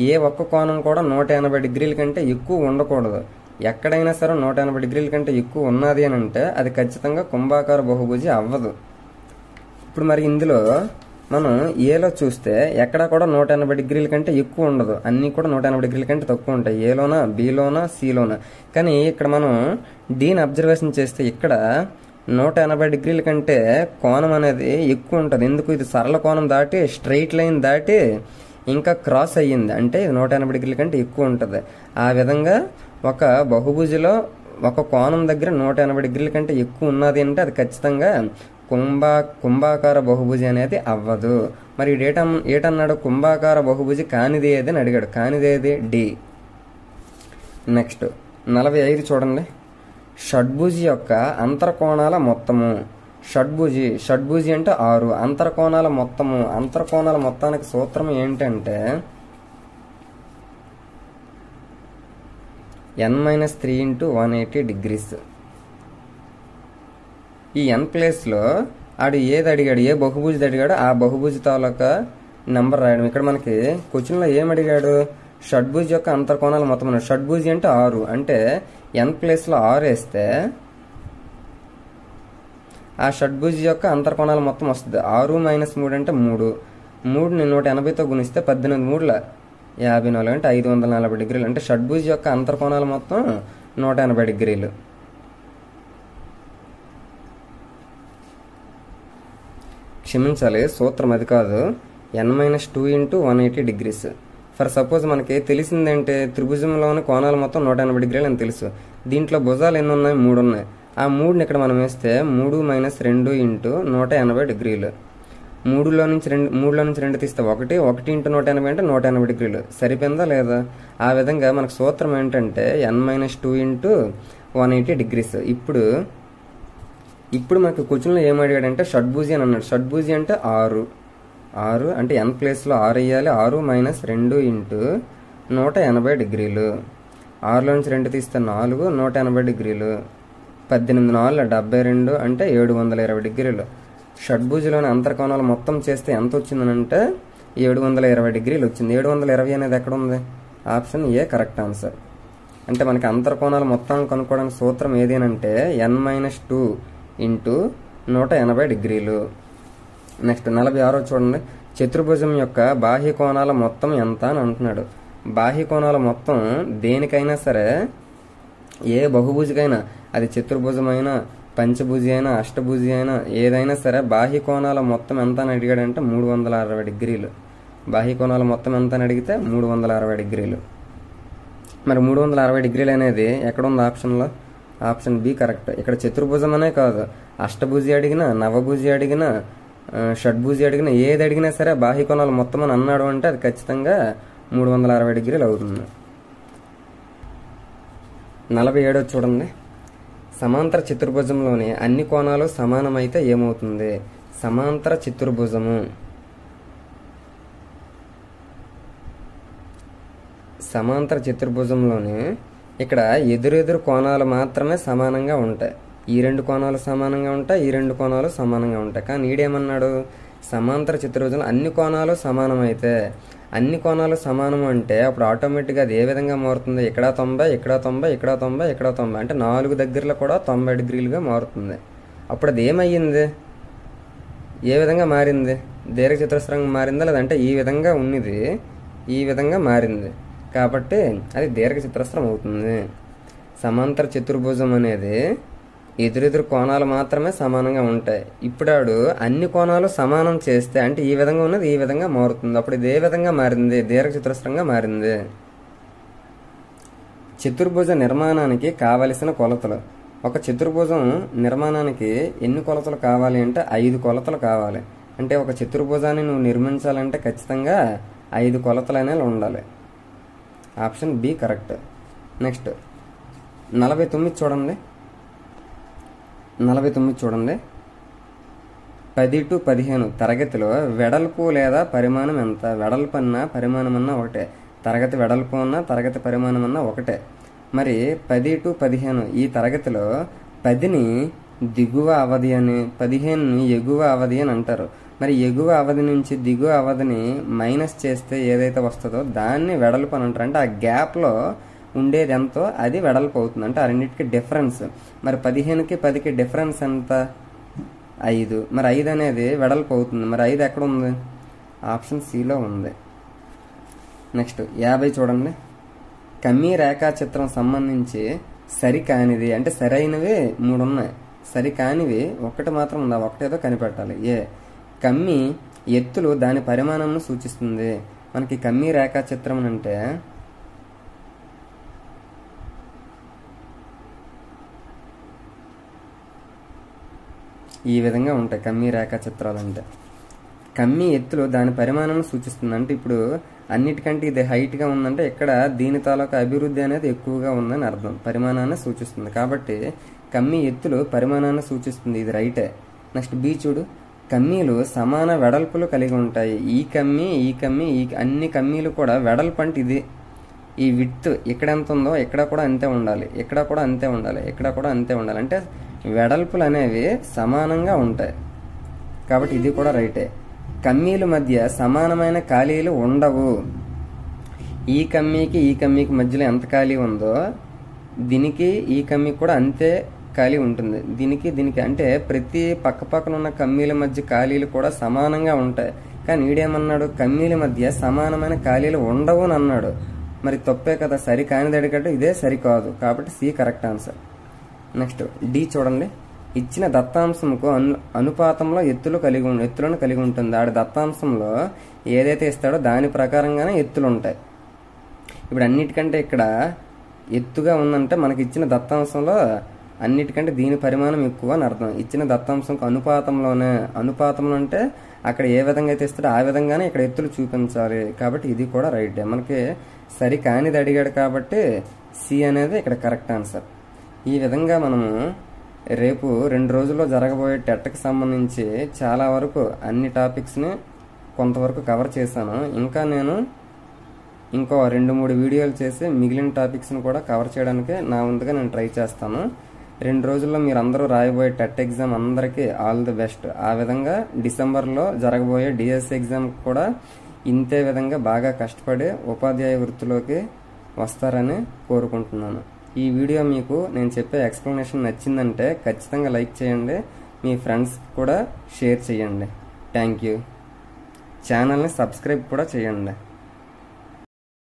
Speaker 1: ఏ ఒక్క కోణం కూడా 180 డిగ్రీల కంటే ఎక్కువ ఉండకూడదు. ఎక్కడైనా సరే 180 డిగ్రీల కంటే ఎక్కువ ఉన్నది అని అంటే అది ఖచ్చితంగా కుంభాకార బహుభుజి అవ్వదు. ఇప్పుడు మరి ఇందులో మనం ఏలో చూస్తే ఎక్కడ కూడా 180 డిగ్రీల కంటే ఎక్కువ ఉండదు. అన్నీ కూడా 180 డిగ్రీల కంటే తక్కువ ఉంటాయి. ఏలోనా బిలోనా సిలోనా. కానీ ఇక్కడ మనం డీని అబ్జర్వేషన్ చేస్తే ఇక్కడ 180 డిగ్రీల కంటే కోణం అనేది ఎక్కువ ఉంటుంది. ఎందుకు? ఇది సరళ కోణం దాటి స్ట్రైట్ లైన్ దాటి ఇంకా క్రాస్ అయ్యింది. అంటే ఇది 180 డిగ్రీల కంటే ఎక్కువ ఉంటుంది. ఆ విధంగా ఒక బహుభుజిలో ఒక కోణం దగ్గర 180 డిగ్రీల కంటే ఎక్కువ ఉన్నది అంటే అది ఖచ్చితంగా కుంభాకార బహుభుజి అనేది అవ్వదు. మరి ఏటన్నాడు? కుంభాకార బహుభుజి కానిది ఏది అని అడిగాడు. కానిదేది? డి. నెక్స్ట్ 45 చూడండి. షడ్భుజి యొక్క అంతర్కోణాల మొత్తము. షడ్భుజి అంటే 6. అంతర్కోణాల మొత్తానికి సూత్రం ఏంటంటే n-3 × 180 degrees. ఈ n ప్లేస్లో ఆడు ఏది అడిగాడు? ఏ బహుభుజి అడిగాడు ఆ బహుభుజి తాలూకా నెంబర్ రాయడం. ఇక్కడ మనకి క్వశ్చన్లో ఏం అడిగాడు? షడ్భుజి యొక్క అంతర్కోణాల మొత్తం. షడ్భుజి అంటే 6 అంటే n ప్లేస్లో 6 వేస్తే ఆ షడ్భుజి యొక్క అంతర్కోణాల మొత్తం వస్తుంది. 6 - 3 అంటే 3. 3ని 180తో గుణిస్తే 18 3 54 అంటే 540 డిగ్రీలు. అంటే షడ్భుజి యొక్క అంతర్కోణాల మొత్తం 180 డిగ్రీలు. క్షమించాలి, సూత్రం అది కాదు. n-2 × 180 degrees. ఫర్ సపోజ్ మనకి తెలిసిందంటే త్రిభుజంలోని కోణాలు మొత్తం 180 డిగ్రీలు అని తెలుసు. దీంట్లో భుజాలు ఎన్ని ఉన్నాయి? 3 ఉన్నాయి. ఆ 3ని ఇక్కడ మనం వేస్తే 3 - 2 × 180 డిగ్రీలు. మూడులో నుంచి రెండు తీస్తే 1 1 × 180 అంటే 180 డిగ్రీలు. సరిపోయిందా లేదా? ఆ విధంగా మనకు సూత్రం ఏంటంటే n-2 × 180 డిగ్రీస్. ఇప్పుడు మనకు క్వశ్చన్లో ఏం అడిగాడంటే షడ్భుజి అని అన్నాడు. షడ్భుజి అంటే 6 అంటే n ప్లేస్లో 6 వేయాలి. 6 - 2 × 180 డిగ్రీలు. 6లో నుంచి 2 తీస్తే 4 180 డిగ్రీలు. 18 4 72 అంటే 720 డిగ్రీలు. షడ్భుజిలోని అంతర్కోణాలు మొత్తం చేస్తే ఎంత వచ్చిందనంటే 720 డిగ్రీలు వచ్చింది. 720 అనేది ఎక్కడ ఉంది? Option A correct answer. అంటే మనకి అంతర్కోణాలు మొత్తం కనుక్కోవడానికి సూత్రం ఏది అంటే n-2 × 180 డిగ్రీలు. నెక్స్ట్ 46 చూడండి. చతుర్భుజం యొక్క బాహ్య కోణాల మొత్తం ఎంత అని అంటున్నాడు. బాహ్య కోణాల మొత్తం దేనికైనా సరే, ఏ బహుభుజికైనా, అది చతుర్భుజమైనా, పంచభుజి అయినా, అష్టభుజి అయినా, ఏదైనా సరే బాహ్య కోణాల మొత్తం ఎంత అని అడిగాడంటే 360 డిగ్రీలు. బాహ్య కోణాల మొత్తం ఎంత అని అడిగితే 360 డిగ్రీలు. మరి 360 డిగ్రీలు అనేది ఎక్కడ ఉంది ఆప్షన్లో? Option B correct. ఇక్కడ చతుర్భుజం అనే కాదు, అష్టభుజి అడిగినా, నవభుజి అడిగినా, షడ్భుజి అడిగినా, ఏది అడిగినా సరే బాహ్య కోణాలు మొత్తం అని అన్నాడు అంటే అది ఖచ్చితంగా 360 డిగ్రీలు అవుతుంది. 47 చూడండి. సమాంతర చతుర్భుజంలోని అన్ని కోణాలు సమానమైతే ఏమవుతుంది? సమాంతర చతుర్భుజము సమాంతర ఇక్కడ ఎదురెదురు కోణాలు మాత్రమే సమానంగా ఉంటాయి. ఈ 2 కోణాలు సమానంగా ఉంటాయి, ఈ 2 కోణాలు సమానంగా ఉంటాయి. కానీ ఈడేమన్నాడు? సమాంతర చతుర్భుజంలో అన్ని కోణాలు సమానమైతే. అన్ని కోణాలు సమానం అంటే అప్పుడు ఆటోమేటిక్గా అది ఏ విధంగా మారుతుంది? ఇక్కడ 90, ఇక్కడ 90, ఇక్కడ 90, ఇక్కడ 90 అంటే 4 దగ్గరలో కూడా 90 డిగ్రీలుగా మారుతుంది. అప్పుడు అది ఏమయ్యింది? ఏ విధంగా మారింది? దీర్ఘ చతురస్రంగా మారిందా? లేదంటే ఈ విధంగా ఉన్నది ఈ విధంగా మారింది కాబట్టి అది దీర్ఘ చతురస్రం అవుతుంది. సమాంతర చతుర్భుజం అనేది ఎదురెదురు కోణాలు మాత్రమే సమానంగా ఉంటాయి. ఇప్పుడు అన్ని కోణాలు సమానం చేస్తే అంటే ఈ విధంగా ఉన్నది ఈ విధంగా మారుతుంది. అప్పుడు ఇది ఏ విధంగా మారింది? దీర్ఘ చతురస్రంగా మారింది. చతుర్భుజ నిర్మాణానికి కావలసిన కొలతలు. ఒక చతుర్భుజం నిర్మాణానికి ఎన్ని కొలతలు కావాలి అంటే 5 కొలతలు కావాలి. అంటే ఒక చతుర్భుజాన్ని నువ్వు నిర్మించాలంటే ఖచ్చితంగా 5 కొలతలు అనేవి ఉండాలి. Option B correct. నెక్స్ట్ 49 చూడండి. 10 to 15 తరగతిలో వెడల్పు లేదా పరిమాణం ఎంత? వెడల్పు అన్నా పరిమాణం అన్నా ఒకటే. తరగతి వెడల్పు అన్నా తరగతి పరిమాణం అన్నా ఒకటే. మరి 10 to 15 ఈ తరగతిలో 10ని దిగువ అవధి అని, 15ని ఎగువ అవధి అని అంటారు. మరి ఎగువ అవధి నుంచి దిగువ అవధిని మైనస్ చేస్తే ఏదైతే వస్తుందో దాన్ని వెడల్పు అని అంటారు. అంటే ఆ గ్యాప్లో ఉండేది ఎంతో అది వెడల్పు అవుతుంది. అంటే ఆ రెండింటికి డిఫరెన్స్. మరి 15కి 10కి డిఫరెన్స్ ఎంత? 5. మరి 5 అనేది వెడల్పు అవుతుంది. మరి 5 ఎక్కడ ఉంది? ఆప్షన్ సిలో ఉంది. నెక్స్ట్ 50 చూడండి. కమ్మీ రేఖాచిత్రం సంబంధించి సరికానిది అంటే సరైనవి 3 ఉన్నాయి, సరికానివి 1 మాత్రం ఉంది. 1 ఏదో కనిపెట్టాలి. కమ్మీ ఎత్తులు దాని పరిమాణంను సూచిస్తుంది. మనకి కమ్మీ రేఖాచిత్రం అంటే ఈ విధంగా ఉంటాయి. కమ్మీ రేఖాచిత్రాలు అంటే కమ్మీ ఎత్తులు దాని పరిమాణాన్ని సూచిస్తుంది. అంటే ఇప్పుడు అన్నిటికంటే ఇది హైట్గా ఉందంటే ఇక్కడ దీని తాలూకా అభివృద్ధి అనేది ఎక్కువగా ఉందని అర్థం. పరిమాణాన్ని సూచిస్తుంది కాబట్టి కమ్మీ ఎత్తులు పరిమాణాన్ని సూచిస్తుంది. ఇది రైటే. నెక్స్ట్ బి చూడు. కమ్మీలు సమాన వెడల్పులు కలిగి ఉంటాయి. ఈ కమ్మీ అన్ని కమ్మీలు కూడా వెడల్పు అంటే ఇది. ఈ విడ్త్ ఇక్కడ ఎంత ఉందో ఇక్కడ కూడా అంతే ఉండాలి, ఇక్కడ కూడా అంతే ఉండాలి, ఇక్కడ కూడా అంతే ఉండాలి. అంటే వెడల్పులు అనేవి సమానంగా ఉంటాయి కాబట్టి ఇది కూడా రైటే. కమ్మీల మధ్య సమానమైన ఖాళీలు ఉండవు. ఈ కమ్మీకి మధ్యలో ఎంత ఖాళీ ఉందో దీనికి ఈ కమ్మీకి కూడా అంతే ఖాళీ ఉంటుంది. దీనికి అంటే ప్రతి పక్కపక్కన ఉన్న కమ్మీల మధ్య ఖాళీలు కూడా సమానంగా ఉంటాయి. కానీ ఈడేమన్నాడు? కమ్మీల మధ్య సమానమైన ఖాళీలు ఉండవు అని అన్నాడు. మరి తప్పే కదా, సరి కానిది అడిగట్టు ఇదే సరికాదు కాబట్టి C correct answer. Next D చూడండి. ఇచ్చిన దత్తాంశంకు అనుపాతంలో ఎత్తులను కలిగి ఉంటుంది. ఆడి దత్తాంశంలో ఏదైతే ఇస్తాడో దాని ప్రకారంగానే ఎత్తులు ఉంటాయి. ఇప్పుడు అన్నిటికంటే ఇక్కడ ఎత్తుగా ఉందంటే మనకి ఇచ్చిన దత్తాంశంలో అన్నిటికంటే దీని పరిమాణం ఎక్కువ అని అర్థం. ఇచ్చిన దత్తాంశంకు అనుపాతంలో అంటే అక్కడ ఏ విధంగా అయితే ఇస్తాడో ఆ విధంగానే ఇక్కడ ఎత్తులు చూపించాలి. కాబట్టి ఇది కూడా రైటే. మనకి సరి కానిది అడిగాడు కాబట్టి సి అనేది ఇక్కడ కరెక్ట్ ఆన్సర్. ఈ విధంగా మనము రేపు 2 రోజుల్లో జరగబోయే టెట్కి సంబంధించి చాలా వరకు అన్ని టాపిక్స్ని కొంతవరకు కవర్ చేశాను. ఇంకా నేను ఇంకో 2-3 వీడియోలు చేసి మిగిలిన టాపిక్స్ని కూడా కవర్ చేయడానికి నా వంతుగా నేను ట్రై చేస్తాను. 2 రోజుల్లో మీరు అందరూ రాయబోయే టెట్ ఎగ్జామ్ అందరికీ ఆల్ ది బెస్ట్. ఆ విధంగా డిసెంబర్లో జరగబోయే డిఎస్సి ఎగ్జామ్ కూడా ఇంతే విధంగా బాగా కష్టపడి ఉపాధ్యాయ వృత్తిలోకి వస్తారని కోరుకుంటున్నాను. ఈ వీడియో మీకు నేను చెప్పే ఎక్స్ప్లెనేషన్ నచ్చిందంటే ఖచ్చితంగా లైక్ చేయండి, మీ ఫ్రెండ్స్ కూడా షేర్ చేయండి. Thank you. ఛానల్ని సబ్స్క్రైబ్ కూడా చేయండి.